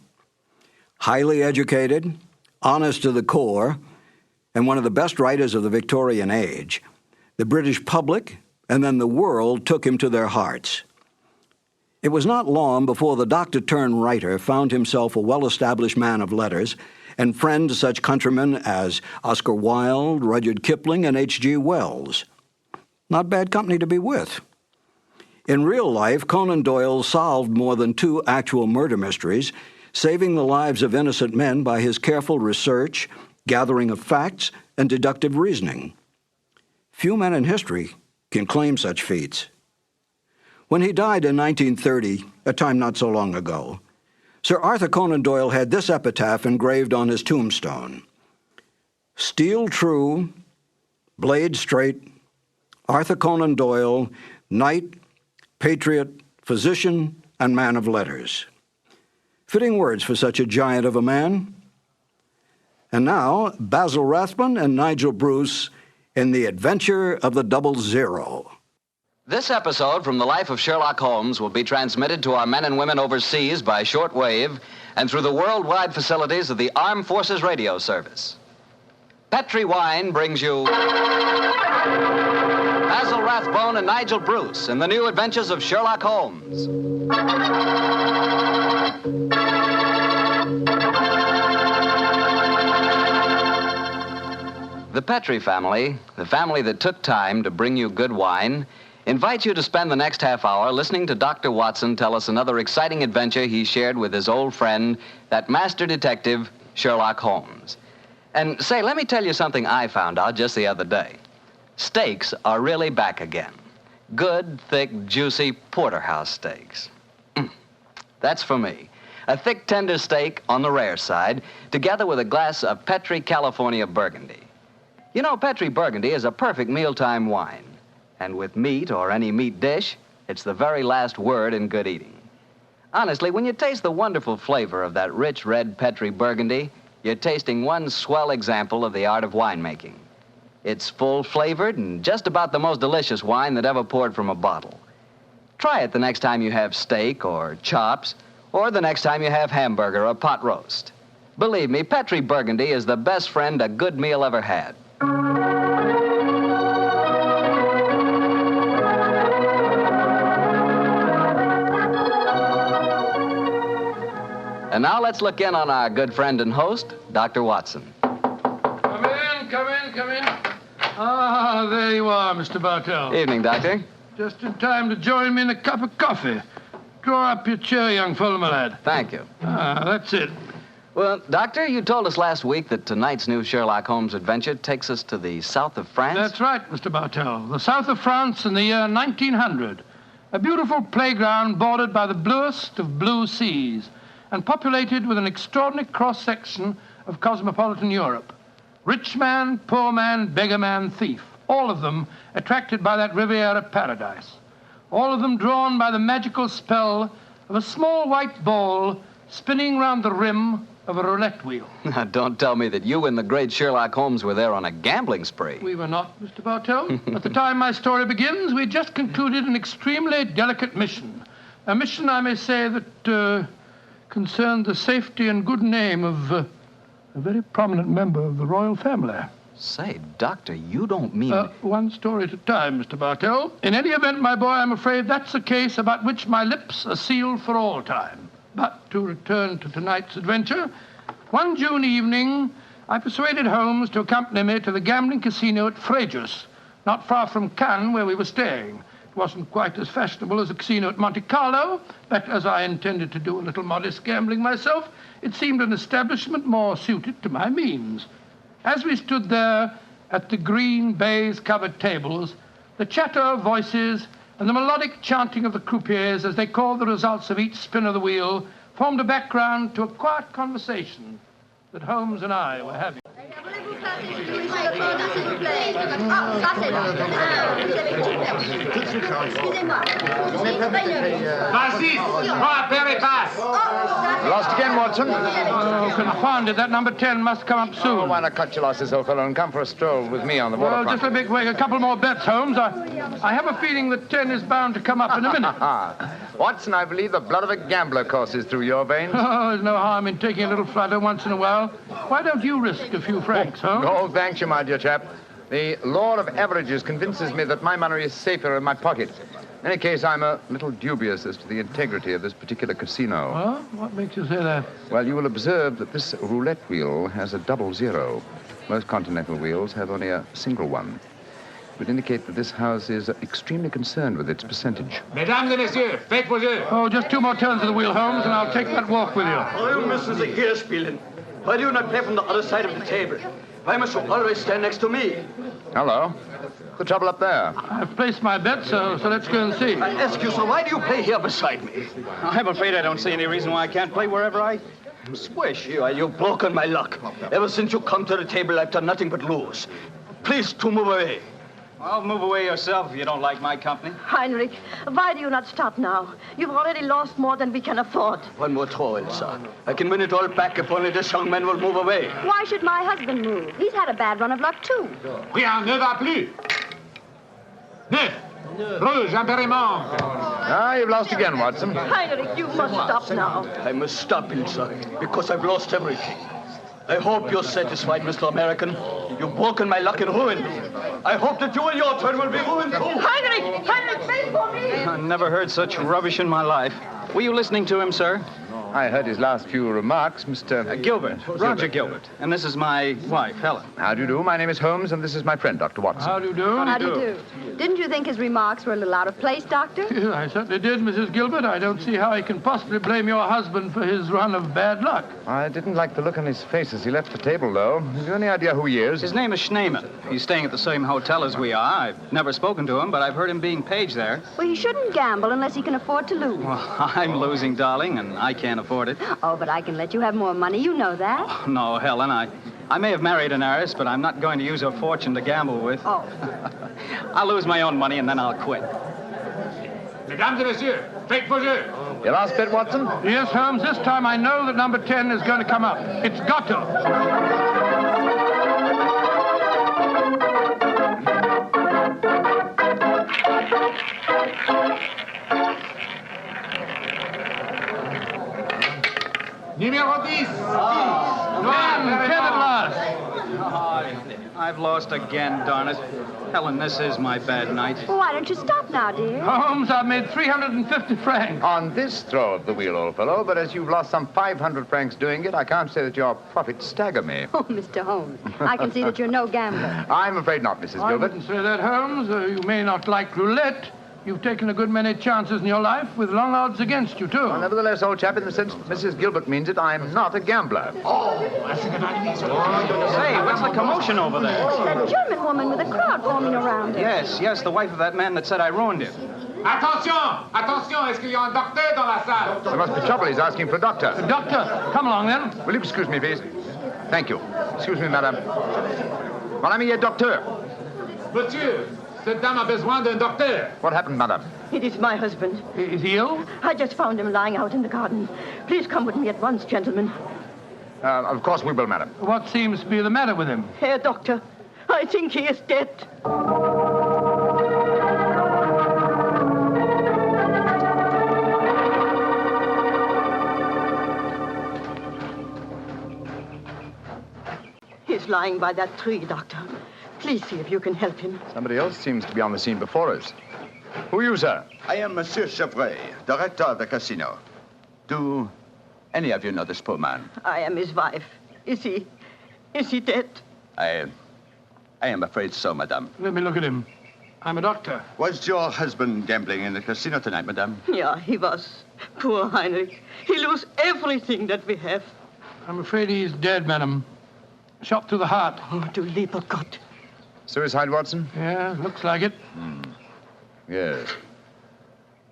S8: Highly educated, honest to the core, and one of the best writers of the Victorian age, the British public and then the world took him to their hearts. It was not long before the doctor-turned-writer found himself a well-established man of letters and friend to such countrymen as Oscar Wilde, Rudyard Kipling, and H.G. Wells. Not bad company to be with. In real life, Conan Doyle solved more than 2 actual murder mysteries, saving the lives of innocent men by his careful research, gathering of facts, and deductive reasoning. Few men in history can claim such feats. When he died in 1930, a time not so long ago, Sir Arthur Conan Doyle had this epitaph engraved on his tombstone: "Steel true, blade straight, Arthur Conan Doyle, knight, patriot, physician, and man of letters." Fitting words for such a giant of a man. And now, Basil Rathbone and Nigel Bruce in The Adventure of the 00.
S9: This episode from the life of Sherlock Holmes will be transmitted to our men and women overseas by shortwave and through the worldwide facilities of the Armed Forces Radio Service. Petri Wine brings you Basil Rathbone and Nigel Bruce in the new adventures of Sherlock Holmes. The Petri family, the family that took time to bring you good wine, invites you to spend the next half hour listening to Dr. Watson tell us another exciting adventure he shared with his old friend, that master detective, Sherlock Holmes. And say, let me tell you something I found out just the other day. Steaks are really back again. Good, thick, juicy porterhouse steaks. That's for me. A thick, tender steak on the rare side, together with a glass of Petri California Burgundy. You know, Petri Burgundy is a perfect mealtime wine. And with meat or any meat dish, it's the very last word in good eating. Honestly, when you taste the wonderful flavor of that rich red Petri Burgundy, you're tasting one swell example of the art of winemaking. It's full-flavored and just about the most delicious wine that ever poured from a bottle. Try it the next time you have steak or chops, or the next time you have hamburger or pot roast. Believe me, Petri Burgundy is the best friend a good meal ever had. And now let's look in on our good friend and host, Dr. Watson.
S3: Come in. Ah, there you are, Mr. Bartell.
S9: Evening, Doctor.
S3: Just in time to join me in a cup of coffee. Draw up your chair, young fellow, my lad.
S9: Thank you.
S3: Ah, that's it.
S9: Well, Doctor, you told us last week that tonight's new Sherlock Holmes adventure takes us to the south of France.
S3: That's right, Mr. Bartell. The south of France in the year 1900. A beautiful playground bordered by the bluest of blue seas and populated with an extraordinary cross-section of cosmopolitan Europe. Rich man, poor man, beggar man, thief. All of them attracted by that Riviera paradise. All of them drawn by the magical spell of a small white ball spinning round the rim of a roulette wheel.
S9: Now, don't tell me that you and the great Sherlock Holmes were there on a gambling spree.
S3: We were not, Mr. Bartell. At the time my story begins, we had just concluded an extremely delicate mission. A mission, I may say, that concerned the safety and good name of a very prominent member of the royal family.
S9: Say, Doctor, you don't mean...
S3: One story at a time, Mr. Bartell. In any event, my boy, I'm afraid that's a case about which my lips are sealed for all time. But to return to tonight's adventure, one June evening, I persuaded Holmes to accompany me to the gambling casino at Fréjus, not far from Cannes, where we were staying. It wasn't quite as fashionable as the casino at Monte Carlo, but as I intended to do a little modest gambling myself, it seemed an establishment more suited to my means. As we stood there at the green baize-covered tables, the chatter of voices and the melodic chanting of the croupiers as they called the results of each spin of the wheel formed a background to a quiet conversation that Holmes and I were having.
S4: Lost again, Watson?
S3: Oh, confounded. That number 10 must come up soon.
S4: Oh, why not cut your losses, old fellow, and come for a stroll with me on the waterfront?
S3: Well, just a big wait. A couple more bets, Holmes. I have a feeling that 10 is bound to come up in a minute.
S4: Watson, I believe the blood of a gambler courses through your veins.
S3: Oh, there's no harm in taking a little flutter once in a while. Why don't you risk a few francs, Holmes?
S4: Oh, thanks you, my dear chap.
S10: The law of averages convinces me that my money is safer in my pocket. In any case, I'm a little dubious as to the integrity of this particular casino.
S3: Well, what makes you say that?
S10: Well, you will observe that this roulette wheel has a double zero. Most continental wheels have only a single one. It would indicate that this house is extremely concerned with its percentage.
S11: Mesdames et messieurs, faites vos jeux.
S3: Oh, just 2 more turns of the wheel, Holmes, and I'll take that walk with you.
S12: Oh, you Mrs. Gear spielen. Why do you not play from the other side of the table? Why must you always stand next to me?
S10: Hello. What's the trouble up there?
S3: I've placed my bet, so let's go and see.
S12: I ask you, sir, why do you play here beside me?
S13: I'm afraid I don't see any reason why I can't play wherever I...
S12: Swish, you've broken my luck. Ever since you come to the table, I've done nothing but lose. Please to move away.
S13: Well, move away yourself if you don't like my company.
S14: Heinrich, why do you not stop now? You've already lost more than we can afford.
S12: One more throw in, sir. I can win it all back if only this young man will move away.
S14: Why should my husband move? He's had a bad run of luck, too.
S11: Rien ne va plus. Neuf. Rouge, impérimment.
S10: Ah, you've lost again, Watson.
S14: Heinrich, you must stop now.
S12: I must stop him, sir, because I've lost everything. I hope you're satisfied, Mr. American. You've broken my luck and ruined me. I hope that you and your turn will be ruined, too.
S14: Heinrich! Heinrich, wait for me!
S13: I never heard such rubbish in my life. Were you listening to him, sir?
S10: I heard his last few remarks, Mr.
S13: Gilbert. Roger Gilbert. And this is my wife, Helen.
S10: How do you do? My name is Holmes, and this is my friend, Dr. Watson.
S3: How do you do?
S14: How do you do? Didn't you think his remarks were a little out of place, Doctor?
S3: I certainly did, Mrs. Gilbert. I don't see how he can possibly blame your husband for his run of bad luck.
S10: I didn't like the look on his face as he left the table, though. Have you any idea who he is?
S13: His name is Schneemann. He's staying at the same hotel as we are. I've never spoken to him, but I've heard him being paged there.
S14: Well, he shouldn't gamble unless he can afford to lose.
S13: Well, I'm losing, darling, and I can't afford it.
S14: Oh, but I can let you have more money. You know that.
S13: Oh, no, Helen, I may have married an heiress, but I'm not going to use her fortune to gamble with.
S14: Oh.
S13: I'll lose my own money, and then I'll quit.
S11: Mesdames et messieurs, faites vos jeux.
S10: Your last bet, Watson?
S3: Yes, Holmes, this time I know that number 10 is going to come up. It's got to.
S11: Numéro 10.
S3: Ten at last.
S13: I've lost again, darn it. Helen, this is my bad night.
S14: Well, why don't you stop now, dear?
S3: Holmes, I've made 350 francs.
S10: On this throw of the wheel, old fellow, but as you've lost some 500 francs doing it, I can't say that your profits stagger me.
S14: Oh, Mr. Holmes, I can see that you're no gambler.
S10: I'm afraid not, Mrs.
S3: I
S10: Gilbert.
S3: wouldn't say that, Holmes. You may not like roulette. You've taken a good many chances in your life with long odds against you, too.
S10: Well, nevertheless, old chap, in the sense Mrs. Gilbert means it, I'm not a gambler.
S13: Say, what's the commotion over there?
S14: That German woman with a crowd forming around her.
S13: Yes, the wife of that man that said I ruined him.
S11: Attention! Attention! Est-ce qu'il y a un docteur dans la salle?
S10: There must be trouble. He's asking for a doctor.
S3: Doctor, come along, then.
S10: Will you excuse me, please? Thank you. Excuse me, madame. Mon ami est docteur.
S11: Monsieur, cette dame a besoin d'un docteur.
S10: What happened, madame?
S14: It is my husband.
S3: Is he ill?
S14: I just found him lying out in the garden. Please come with me at once, gentlemen.
S10: Of course we will, madam.
S3: What seems to be the matter with him?
S14: Herr Doctor, I think he is dead. He's lying by that tree, Doctor. Please see if you can help him.
S10: Somebody else seems to be on the scene before us. Who are you, sir?
S15: I am Monsieur Chevray, director of the casino. Do any of you know this poor man?
S14: I am his wife. Is he dead?
S15: I am afraid so, madame.
S3: Let me look at him. I'm a doctor.
S15: Was your husband gambling in the casino tonight, madame?
S14: Yeah, he was. Poor Heinrich. He lost everything that we have.
S3: I'm afraid he's dead, madam. Shot through the heart.
S14: Oh, du lieber Gott.
S10: Suicide, Watson?
S3: Yeah, looks like it.
S10: Yes.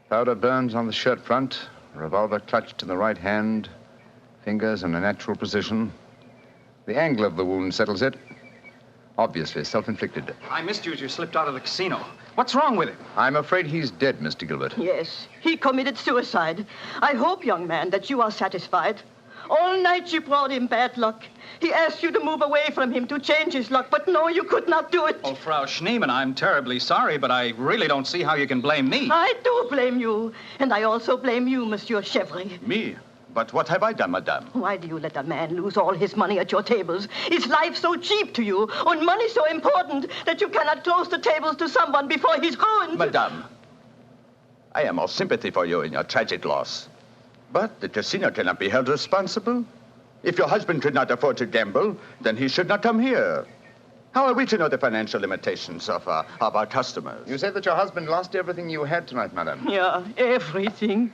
S10: Powder burns on the shirt front, revolver clutched in the right hand, fingers in a natural position. The angle of the wound settles it. Obviously self-inflicted.
S13: I missed you as you slipped out of the casino. What's wrong with him?
S10: I'm afraid he's dead, Mr. Gilbert.
S14: Yes, he committed suicide. I hope, young man, that you are satisfied. All night you brought him bad luck. He asked you to move away from him to change his luck, but no, you could not do it.
S13: Oh, Frau Schneemann, I'm terribly sorry, but I really don't see how you can blame me.
S14: I do blame you. And I also blame you, Monsieur Chevry.
S15: Me? But what have I done, madame?
S14: Why do you let a man lose all his money at your tables? Is life so cheap to you, and money so important, that you cannot close the tables to someone before he's ruined.
S15: Madame, I am all sympathy for you in your tragic loss. But the casino cannot be held responsible. If your husband could not afford to gamble, then he should not come here. How are we to know the financial limitations of our customers?
S10: You said that your husband lost everything you had tonight, madam.
S14: Yeah, everything.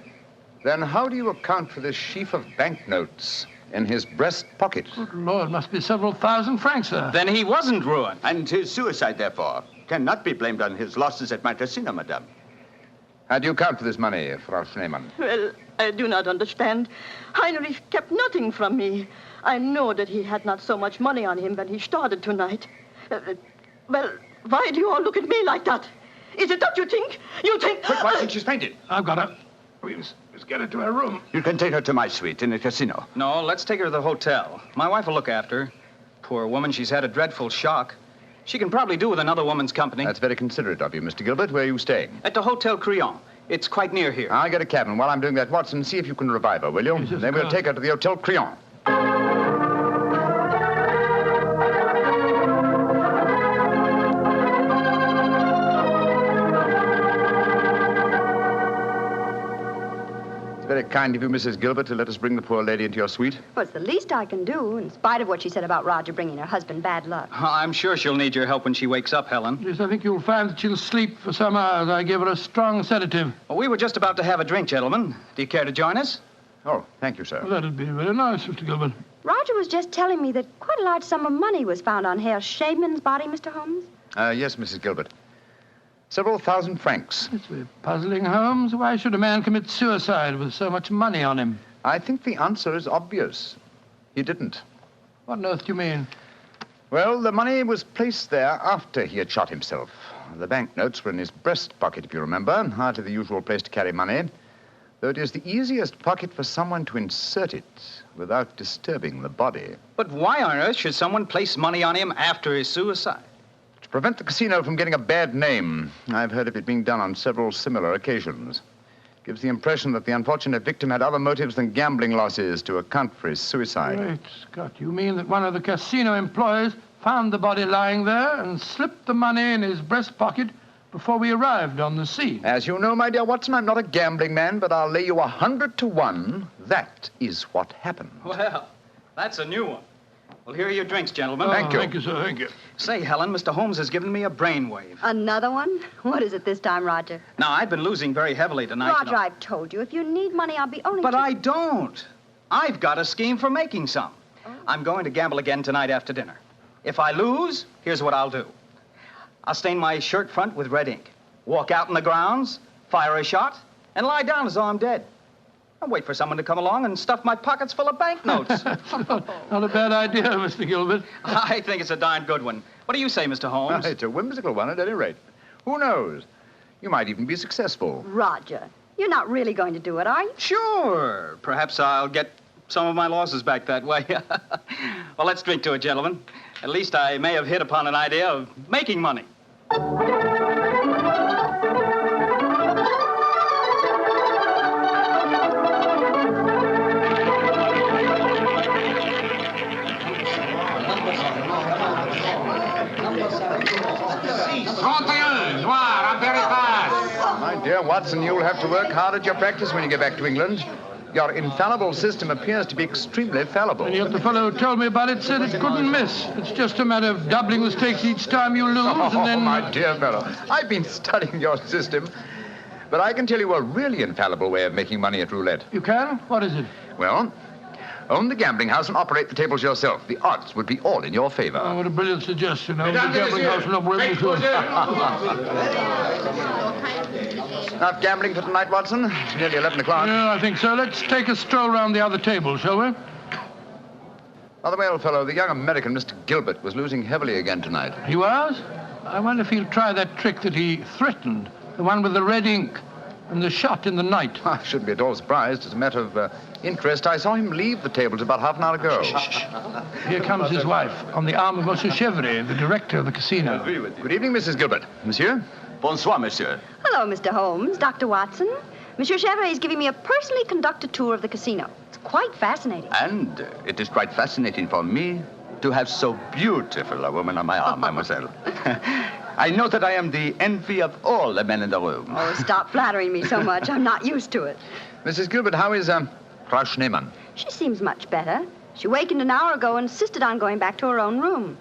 S10: Then how do you account for this sheaf of banknotes in his breast pocket?
S3: Good Lord, must be several thousand francs, sir.
S13: Then he wasn't ruined.
S15: And his suicide, therefore, cannot be blamed on his losses at my casino, madame.
S10: How do you account for this money, Frau Schneemann?
S14: Well, I do not understand. Heinrich kept nothing from me. I know that he had not so much money on him when he started tonight. Well, why do you all look at me like that? Is it that you think? You think...
S10: Quick, Watson, she's fainted.
S3: I've got her. We must get her to her room.
S15: You can take her to my suite in the casino.
S13: No, let's take her to the hotel. My wife will look after her. Poor woman, she's had a dreadful shock. She can probably do with another woman's company.
S10: That's very considerate of you, Mr. Gilbert. Where are you staying?
S13: At the Hotel Crillon. It's quite near here.
S10: I'll get a cab, and while I'm doing that, Watson, see if you can revive her, will you?
S3: Yes,
S10: Then we'll take her to the Hotel Crillon. Very kind of you, Mrs. Gilbert, to let us bring the poor lady into your suite.
S16: Well, it's the least I can do, in spite of what she said about Roger bringing her husband bad luck.
S13: I'm sure she'll need your help when she wakes up, Helen.
S3: Yes, I think you'll find that she'll sleep for some hours. I give her a strong sedative.
S13: Well, we were just about to have a drink, gentlemen. Do you care to join us?
S10: Oh, thank you, sir.
S3: Well, that'd be very nice, Mr. Gilbert.
S16: Roger was just telling me that quite a large sum of money was found on Herr Shaman's body, Mr. Holmes.
S10: Yes, Mrs. Gilbert. Several thousand francs.
S3: It's very puzzling, Holmes. Why should a man commit suicide with so much money on him?
S10: I think the answer is obvious. He didn't.
S3: What on earth do you mean?
S10: Well, the money was placed there after he had shot himself. The banknotes were in his breast pocket, if you remember. Hardly the usual place to carry money. Though it is the easiest pocket for someone to insert it without disturbing the body.
S13: But why on earth should someone place money on him after his suicide?
S10: To prevent the casino from getting a bad name. I've heard of it being done on several similar occasions. Gives the impression that the unfortunate victim had other motives than gambling losses to account for his suicide.
S3: Great Scott, you mean that one of the casino employees found the body lying there and slipped the money in his breast pocket before we arrived on the scene?
S10: As you know, my dear Watson, I'm not a gambling man, but I'll lay you 100 to 1. That is what happened.
S13: Well, that's a new one. Well, here are your drinks, gentlemen.
S10: Thank you.
S3: Thank you, sir. Thank you.
S13: Say, Helen, Mr. Holmes has given me a brainwave.
S16: Another one? What is it this time, Roger?
S13: Now, I've been losing very heavily tonight.
S16: Roger, I've told you, if you need money, I'll be only...
S13: But I don't. I've got a scheme for making some. Oh. I'm going to gamble again tonight after dinner. If I lose, here's what I'll do. I'll stain my shirt front with red ink, walk out in the grounds, fire a shot, and lie down as though I'm dead. I'll wait for someone to come along and stuff my pockets full of banknotes.
S3: Not a bad idea, Mr. Gilbert.
S13: I think it's a darn good one. What do you say, Mr. Holmes?
S10: It's a whimsical one at any rate. Who knows? You might even be successful.
S16: Roger, you're not really going to do it, are you?
S13: Sure. Perhaps I'll get some of my losses back that way. Well, let's drink to it, gentlemen. At least I may have hit upon an idea of making money.
S10: My dear Watson, you'll have to work hard at your practice when you get back to England. Your infallible system appears to be extremely fallible.
S3: And yet the fellow who told me about it said it couldn't miss. It's just a matter of doubling the stakes each time you lose, and then...
S10: Oh, my dear fellow, I've been studying your system, but I can tell you a really infallible way of making money at roulette.
S3: You can? What is it?
S10: Well, own the gambling house and operate the tables yourself. The odds would be all in your favor.
S3: Oh, what a brilliant suggestion. Own the gambling house and operate the
S10: Not gambling for tonight, Watson? It's nearly 11 o'clock.
S3: Yeah, I think so. Let's take a stroll round the other table, shall we?
S10: By the way, old fellow, the young American, Mr. Gilbert, was losing heavily again tonight.
S3: He was? I wonder if he'll try that trick that he threatened, the one with the red ink and the shot in the night.
S10: I shouldn't be at all surprised. As a matter of interest, I saw him leave the tables about half an hour ago.
S3: Here comes his wife, on the arm of Monsieur Chevry, the director of the casino.
S10: Good evening, Mrs. Gilbert. Monsieur?
S15: Bonsoir, monsieur.
S16: Hello, Mr. Holmes, Dr. Watson. Monsieur Chevry is giving me a personally conducted tour of the casino. It's quite fascinating.
S15: And it is quite fascinating for me to have so beautiful a woman on my arm, mademoiselle. I know that I am the envy of all the men in the room.
S16: Oh, stop flattering me so much. I'm not used to it.
S10: Mrs. Gilbert, how is, Frau Schneemann?
S16: She seems much better. She wakened an hour ago and insisted on going back to her own room.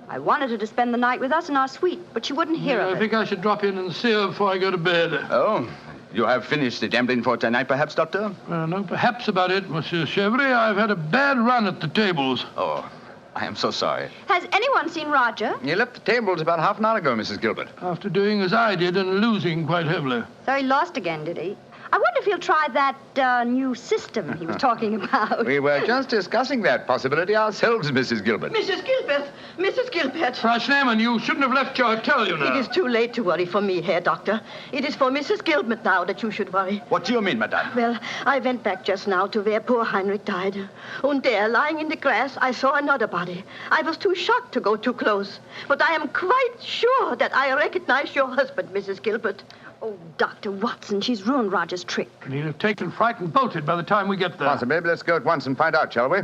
S16: I wanted her to spend the night with us in our suite, but she wouldn't hear of it.
S3: I think I should drop in and see her before I go to bed.
S15: Oh, you have finished the gambling for tonight, perhaps, Doctor?
S3: No, perhaps about it, Monsieur Chevrolet. I've had a bad run at the tables.
S15: Oh, I am so sorry.
S16: Has anyone seen Roger?
S10: He left the tables about half an hour ago, Mrs. Gilbert.
S3: After doing as I did and losing quite heavily.
S16: So he lost again, did he? I wonder if he'll try that new system he was talking about.
S10: We were just discussing that possibility ourselves, Mrs. Gilbert.
S14: Mrs. Gilbert! Mrs. Gilbert!
S3: Frau Schneemann, you shouldn't have left your hotel, you know.
S14: It is too late to worry for me, Herr Doctor. It is for Mrs. Gilbert now that you should worry.
S15: What do you mean, madame?
S14: Well, I went back just now to where poor Heinrich died. And there, lying in the grass, I saw another body. I was too shocked to go too close. But I am quite sure that I recognize your husband, Mrs. Gilbert.
S16: Oh, Dr. Watson, she's ruined Roger's trick.
S3: And he'll have taken fright and bolted by the time we get there.
S10: Possibly. Let's go at once and find out, shall we?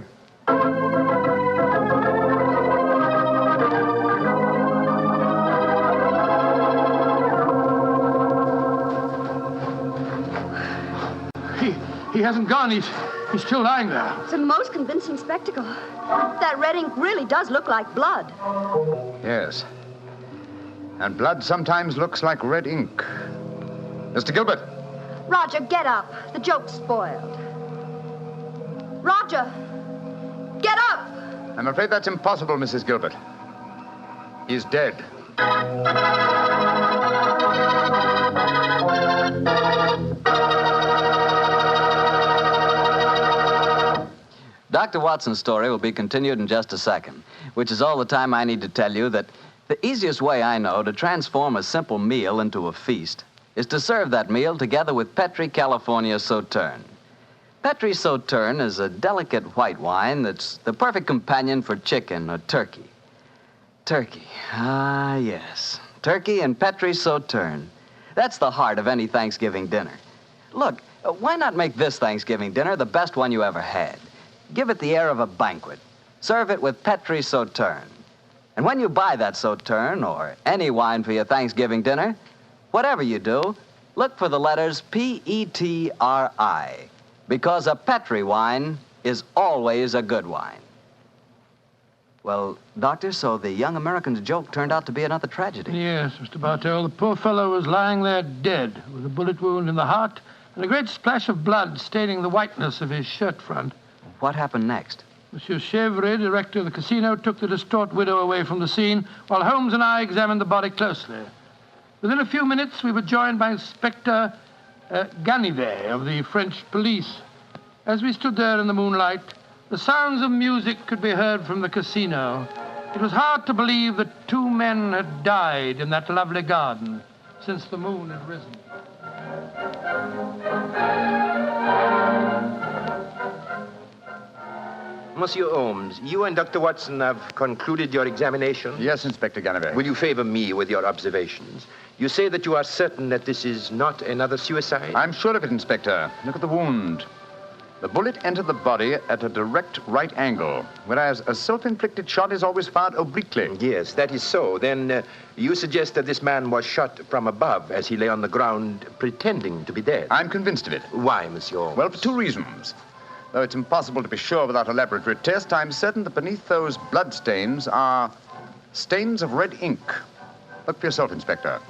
S3: He hasn't gone. He's still lying there.
S16: It's a most convincing spectacle. That red ink really does look like blood.
S10: Yes. And blood sometimes looks like red ink. Mr. Gilbert.
S16: Roger, get up. The joke's spoiled. Roger, get up!
S10: I'm afraid that's impossible, Mrs. Gilbert. He's dead.
S9: Dr. Watson's story will be continued in just a second, which is all the time I need to tell you that the easiest way I know to transform a simple meal into a feast is to serve that meal together with Petri California Sauterne. Petri Sauterne is a delicate white wine that's the perfect companion for chicken or turkey. Turkey, ah yes, turkey and Petri Sauterne. That's the heart of any Thanksgiving dinner. Look, why not make this Thanksgiving dinner the best one you ever had? Give it the air of a banquet. Serve it with Petri Sauterne. And when you buy that Sauterne or any wine for your Thanksgiving dinner, whatever you do, look for the letters P-E-T-R-I, because a Petri wine is always a good wine. Well, Doctor, so the young American's joke turned out to be another tragedy.
S3: Yes, Mr. Bartell. The poor fellow was lying there dead, with a bullet wound in the heart and a great splash of blood staining the whiteness of his shirt front.
S9: What happened next?
S3: Monsieur Chevrolet, director of the casino, took the distraught widow away from the scene, while Holmes and I examined the body closely. Within a few minutes, we were joined by Inspector Ganivet of the French police. As we stood there in the moonlight, the sounds of music could be heard from the casino. It was hard to believe that two men had died in that lovely garden since the moon had risen.
S7: Monsieur Holmes, you and Dr. Watson have concluded your examination?
S10: Yes, Inspector Ganivet.
S7: Will you favor me with your observations? You say that you are certain that this is not another suicide?
S10: I'm sure of it, Inspector. Look at the wound. The bullet entered the body at a direct right angle, whereas a self-inflicted shot is always fired obliquely.
S7: Yes, that is so. Then you suggest that this man was shot from above as he lay on the ground pretending to be dead?
S10: I'm convinced of it.
S7: Why, Monsieur Holmes?
S10: Well, for two reasons. Though it's impossible to be sure without a laboratory test, I'm certain that beneath those blood stains are stains of red ink. Look for yourself, Inspector.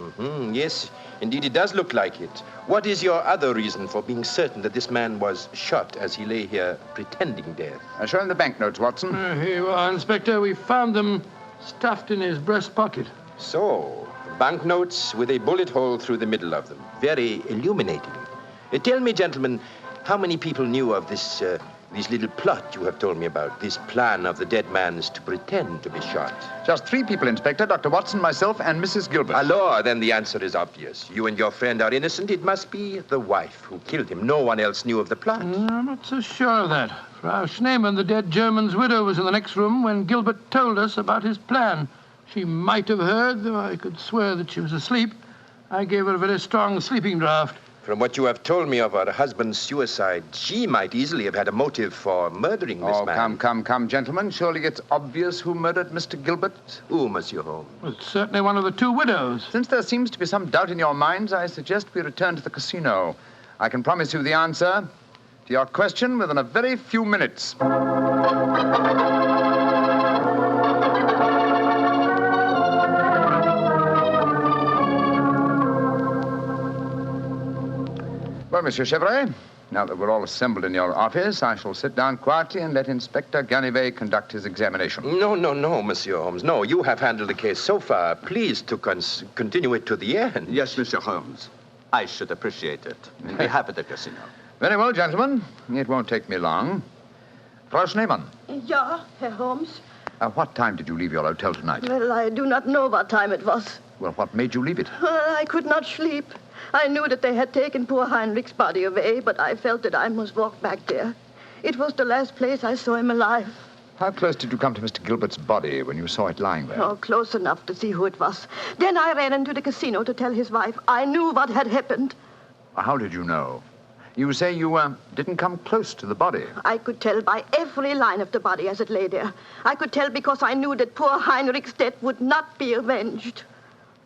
S7: Yes, indeed, it does look like it. What is your other reason for being certain that this man was shot as he lay here pretending dead?
S10: Show him the banknotes, Watson.
S3: Here you are, Inspector. We found them stuffed in his breast pocket.
S7: So, banknotes with a bullet hole through the middle of them. Very illuminating. Tell me, gentlemen, how many people knew of this little plot you have told me about, this plan of the dead man's to pretend to be shot?
S10: Just 3 people, Inspector. Dr. Watson, myself, and Mrs. Gilbert.
S7: Alors, then the answer is obvious. You and your friend are innocent. It must be the wife who killed him. No one else knew of the plot.
S3: I'm not so sure of that. Frau Schneemann, the dead German's widow, was in the next room when Gilbert told us about his plan. She might have heard, though I could swear that she was asleep. I gave her a very strong sleeping draught.
S7: From what you have told me of her husband's suicide, she might easily have had a motive for murdering this man.
S10: Come, gentlemen. Surely it's obvious who murdered Mr. Gilbert?
S7: Who, Monsieur Holmes?
S3: Well, it's certainly one of the two widows.
S10: Since there seems to be some doubt in your minds, I suggest we return to the casino. I can promise you the answer to your question within a very few minutes. Well, Monsieur Chevrolet, now that we're all assembled in your office, I shall sit down quietly and let Inspector Ganivet conduct his examination.
S7: No, Monsieur Holmes. No, you have handled the case so far. Please to continue it to the end.
S15: Yes, Mr. Holmes. I should appreciate it. On behalf of the casino.
S10: Very well, gentlemen. It won't take me long. Frau Schneemann.
S14: Ja, Herr Holmes.
S10: What time did you leave your hotel tonight?
S14: Well, I do not know what time it was.
S10: Well, what made you leave it?
S14: Well, I could not sleep. I knew that they had taken poor Heinrich's body away, but I felt that I must walk back there. It was the last place I saw him alive.
S10: How close did you come to Mr. Gilbert's body when you saw it lying there?
S14: Oh, close enough to see who it was. Then I ran into the casino to tell his wife. I knew what had happened.
S10: How did you know? You say you didn't come close to the body.
S14: I could tell by every line of the body as it lay there. I could tell because I knew that poor Heinrich's death would not be avenged.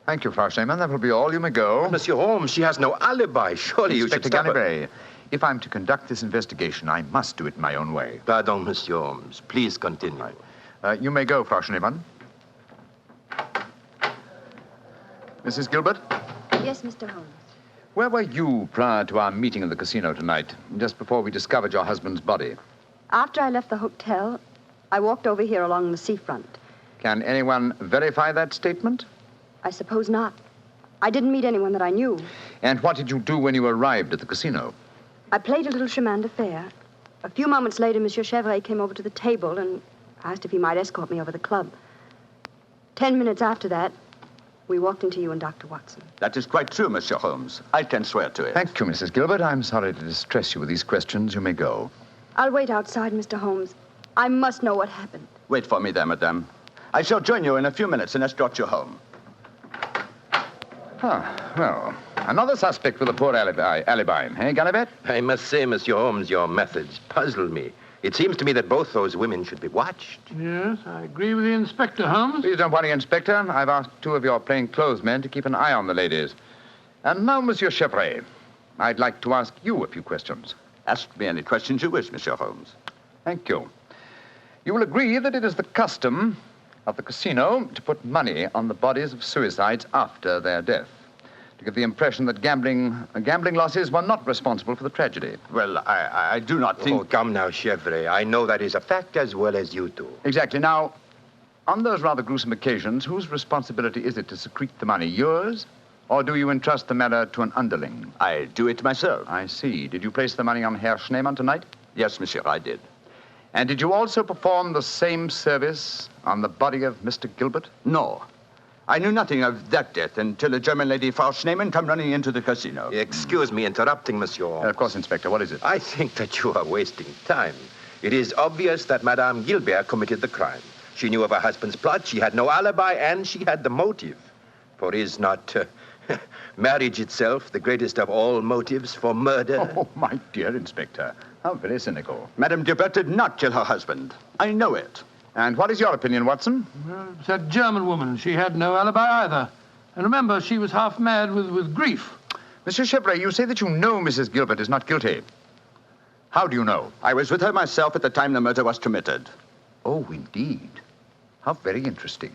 S10: Thank you, Frau Schneemann. That will be all. You may go.
S7: But Monsieur Holmes, she has no alibi. Surely you should stop her.
S10: Ganivet, if I'm to conduct this investigation, I must do it in my own way.
S7: Pardon, Monsieur Holmes. Please continue.
S10: You may go, Frau Schneemann. Mrs. Gilbert?
S16: Yes, Mr. Holmes.
S10: Where were you prior to our meeting in the casino tonight, just before we discovered your husband's body?
S16: After I left the hotel, I walked over here along the seafront.
S10: Can anyone verify that statement?
S16: I suppose not. I didn't meet anyone that I knew.
S10: And what did you do when you arrived at the casino?
S16: I played a little chemin de fer. A few moments later, Monsieur Chevrolet came over to the table and asked if he might escort me over the club. 10 minutes after that, we walked into you and Dr. Watson.
S15: That is quite true, Monsieur Holmes. I can swear to it.
S10: Thank you, Mrs. Gilbert. I'm sorry to distress you with these questions. You may go.
S16: I'll wait outside, Mr. Holmes. I must know what happened.
S15: Wait for me there, madame. I shall join you in a few minutes and escort you home.
S10: Well, another suspect with a poor alibi, eh, Ganivet?
S7: I must say, Monsieur Holmes, your methods puzzle me. It seems to me that both those women should be watched.
S3: Yes, I agree with the Inspector, Holmes.
S10: Please don't worry, Inspector. I've asked 2 of your plainclothes men to keep an eye on the ladies. And now, Monsieur Chevrolet, I'd like to ask you a few questions.
S15: Ask me any questions you wish, Monsieur Holmes.
S10: Thank you. You will agree that it is the custom of the casino to put money on the bodies of suicides after their death, to give the impression that gambling losses were not responsible for the tragedy.
S15: Well, I do not think...
S7: Oh, come now, Chevrolet. I know that is a fact as well as you do.
S10: Exactly. Now, on those rather gruesome occasions, whose responsibility is it to secrete the money? Yours? Or do you entrust the matter to an underling?
S15: I do it myself.
S10: I see. Did you place the money on Herr Schneemann tonight?
S15: Yes, monsieur, I did.
S10: And did you also perform the same service on the body of Mr. Gilbert?
S15: No. I knew nothing of that death until a German lady, Frau Schneemann, come running into the casino.
S7: Excuse me interrupting, Monsieur Holmes.
S10: Of course, Inspector. What is it?
S7: I think that you are wasting time. It is obvious that Madame Gilbert committed the crime. She knew of her husband's plot, she had no alibi, and she had the motive. For is not marriage itself the greatest of all motives for murder?
S10: Oh, my dear Inspector. How very cynical.
S15: Madame Gilbert did not kill her husband. I know it.
S10: And what is your opinion, Watson?
S3: Well, it's that German woman. She had no alibi either. And remember, she was half mad with grief.
S10: Monsieur Chevrolet, you say that you know Mrs. Gilbert is not guilty. How do you know?
S15: I was with her myself at the time the murder was committed.
S10: Oh, indeed. How very interesting.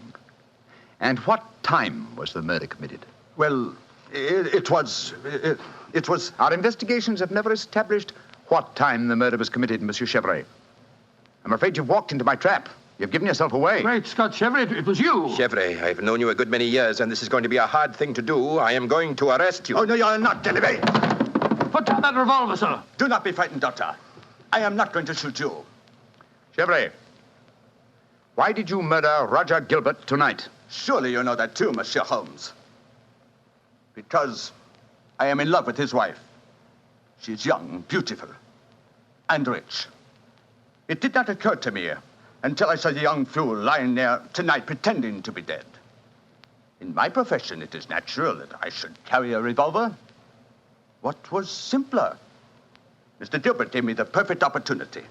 S10: And what time was the murder committed?
S15: Well, it was...
S10: Our investigations have never established what time the murder was committed, Monsieur Chevrolet. I'm afraid you've walked into my trap. You've given yourself away.
S3: Great Scott, Chevrolet, it was you.
S7: Chevrolet, I've known you a good many years, and this is going to be a hard thing to do. I am going to arrest you.
S15: Oh, no, you're not, Ganivet.
S3: Put down that revolver, sir.
S15: Do not be frightened, Doctor. I am not going to shoot you.
S10: Chevrolet, why did you murder Roger Gilbert tonight?
S15: Surely you know that too, Monsieur Holmes. Because I am in love with his wife. She's young, beautiful, and rich. It did not occur to me until I saw the young fool lying there tonight pretending to be dead. In my profession, it is natural that I should carry a revolver. What was simpler? Mr. Gilbert gave me the perfect opportunity.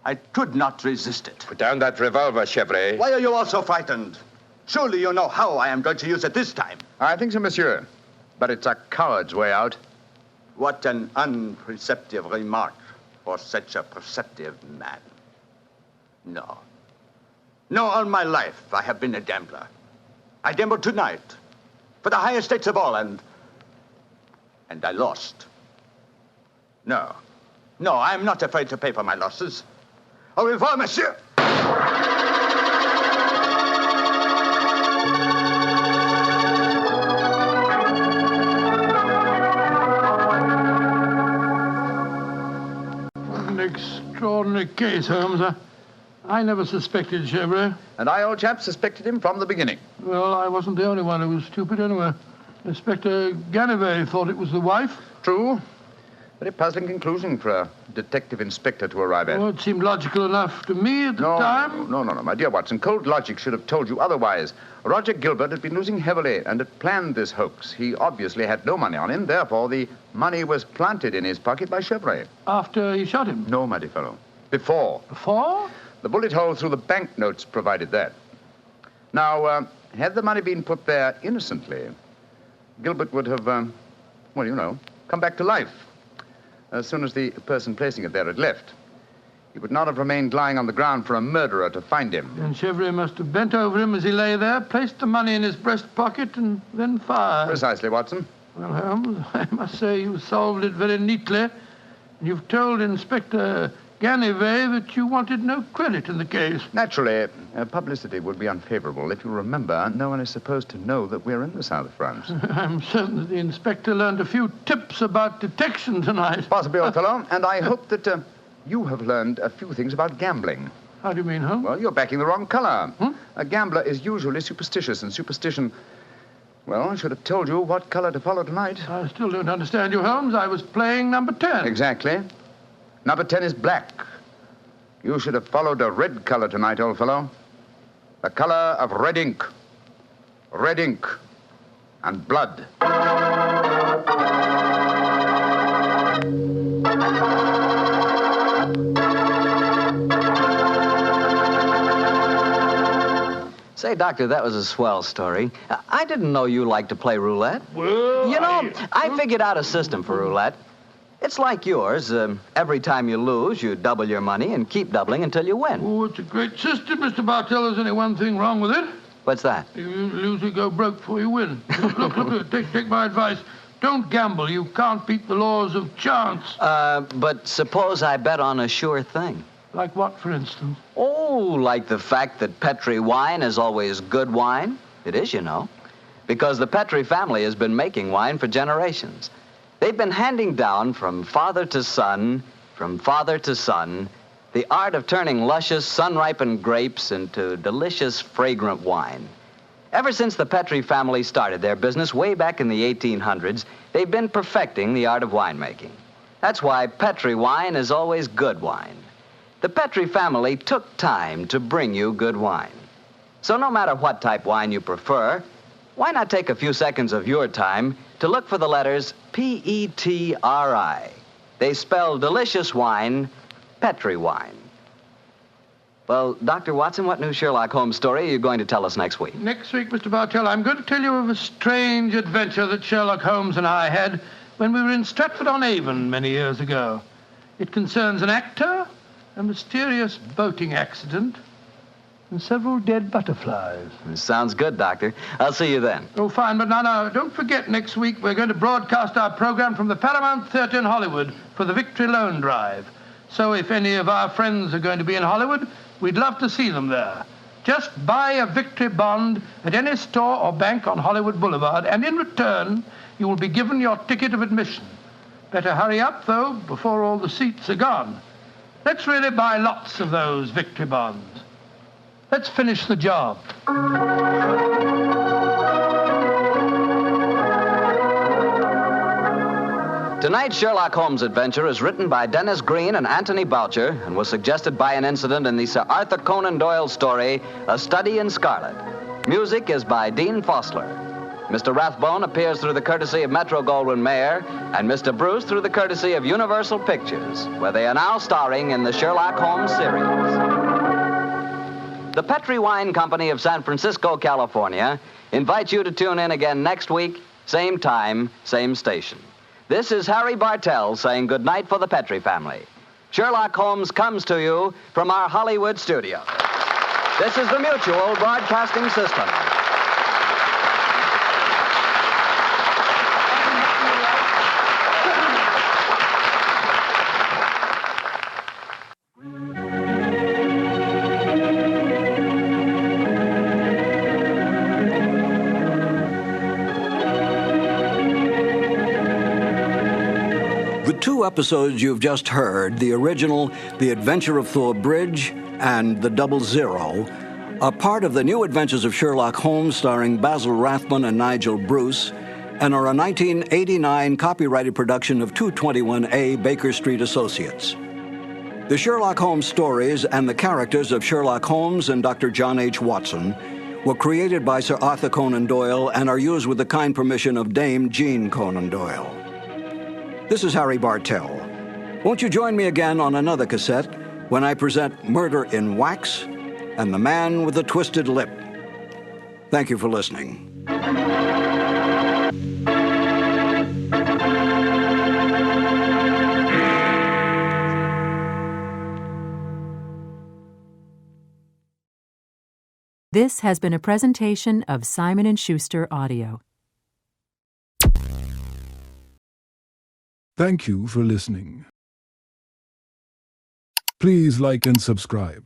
S15: I could not resist it.
S7: Put down that revolver, Chevrolet.
S15: Why are you all so frightened? Surely you know how I am going to use it this time.
S10: I think so, monsieur. But it's a coward's way out.
S15: What an unperceptive remark for such a perceptive man. No. No, all my life I have been a gambler. I gambled tonight for the highest stakes of all, and I lost. No, I am not afraid to pay for my losses. Au revoir, monsieur.
S3: An extraordinary case, Holmes. I never suspected Chevrolet.
S10: And I, old chap, suspected him from the beginning.
S3: Well, I wasn't the only one who was stupid anyway. Inspector Ganivet thought it was the wife.
S10: True. Very puzzling conclusion for a detective inspector to arrive at.
S3: Oh, it seemed logical enough to me at the time.
S10: No, my dear Watson. Cold logic should have told you otherwise. Roger Gilbert had been losing heavily and had planned this hoax. He obviously had no money on him. Therefore, the money was planted in his pocket by Chevrolet.
S3: After he shot him?
S10: No, my dear fellow. Before.
S3: Before?
S10: The bullet hole through the banknotes provided that. Now, had the money been put there innocently, Gilbert would have, come back to life as soon as the person placing it there had left. He would not have remained lying on the ground for a murderer to find him.
S3: And Chevrolet must have bent over him as he lay there, placed the money in his breast pocket, and then fired.
S10: Precisely, Watson.
S3: Well, Holmes, I must say you solved it very neatly. You've told Inspector Ganivet that you wanted no credit in the case.
S10: Naturally, publicity would be unfavorable. If you remember, no one is supposed to know that we're in the south of France.
S3: I'm certain that the inspector learned a few tips about detection tonight.
S10: Possibly, old fellow. And I hope that you have learned a few things about gambling.
S3: How do you mean, Holmes?
S10: Well, you're backing the wrong color. A gambler is usually superstitious, and superstition... Well, I should have told you what color to follow tonight.
S3: I still don't understand you, Holmes. I was playing number 10.
S10: Exactly. Number 10 is black. You should have followed a red color tonight, old fellow. The color of red ink. Red ink and blood.
S9: Say, Doctor, that was a swell story. I didn't know you liked to play roulette.
S3: Well,
S9: I figured out a system for roulette. It's like yours. Every time you lose, you double your money and keep doubling until you win.
S3: Oh, it's a great system, Mr. Bartell. There's only one thing wrong with it.
S9: What's that?
S3: You lose, you go broke before you win. Look, take my advice. Don't gamble. You can't beat the laws of chance.
S9: But suppose I bet on a sure thing.
S3: Like what, for instance?
S9: Oh, like the fact that Petri wine is always good wine. It is, you know. Because the Petri family has been making wine for generations. They've been handing down from father to son, the art of turning luscious, sun-ripened grapes into delicious, fragrant wine. Ever since the Petri family started their business way back in the 1800s, they've been perfecting the art of winemaking. That's why Petri wine is always good wine. The Petri family took time to bring you good wine. So no matter what type wine you prefer, why not take a few seconds of your time to look for the letters P-E-T-R-I. They spell delicious wine, Petri wine. Well, Dr. Watson, what new Sherlock Holmes story are you going to tell us next week?
S3: Next week, Mr. Bartell, I'm going to tell you of a strange adventure that Sherlock Holmes and I had when we were in Stratford-on-Avon many years ago. It concerns an actor, a mysterious boating accident, and several dead butterflies.
S9: Sounds good, Doctor. I'll see you then.
S3: Oh, fine, but now, don't forget, next week we're going to broadcast our program from the Paramount Theatre in Hollywood for the Victory Loan Drive. So if any of our friends are going to be in Hollywood, we'd love to see them there. Just buy a Victory bond at any store or bank on Hollywood Boulevard, and in return, you will be given your ticket of admission. Better hurry up, though, before all the seats are gone. Let's really buy lots of those Victory bonds. Let's finish the job.
S9: Tonight's Sherlock Holmes adventure is written by Dennis Green and Anthony Boucher and was suggested by an incident in the Sir Arthur Conan Doyle story, A Study in Scarlet. Music is by Dean Fosler. Mr. Rathbone appears through the courtesy of Metro-Goldwyn-Mayer, and Mr. Bruce through the courtesy of Universal Pictures, where they are now starring in the Sherlock Holmes series. The Petri Wine Company of San Francisco, California, invites you to tune in again next week, same time, same station. This is Harry Bartell saying goodnight for the Petri family. Sherlock Holmes comes to you from our Hollywood studio. This is the Mutual Broadcasting System.
S8: The two episodes you've just heard, the original The Adventure of Thor Bridge and The Double Zero, are part of the New Adventures of Sherlock Holmes starring Basil Rathbone and Nigel Bruce, and are a 1989 copyrighted production of 221A Baker Street Associates. The Sherlock Holmes stories and the characters of Sherlock Holmes and Dr. John H. Watson were created by Sir Arthur Conan Doyle and are used with the kind permission of Dame Jean Conan Doyle. This is Harry Bartell. Won't you join me again on another cassette when I present Murder in Wax and The Man with the Twisted Lip? Thank you for listening.
S17: This has been a presentation of Simon & Schuster Audio.
S18: Thank you for listening. Please like and subscribe.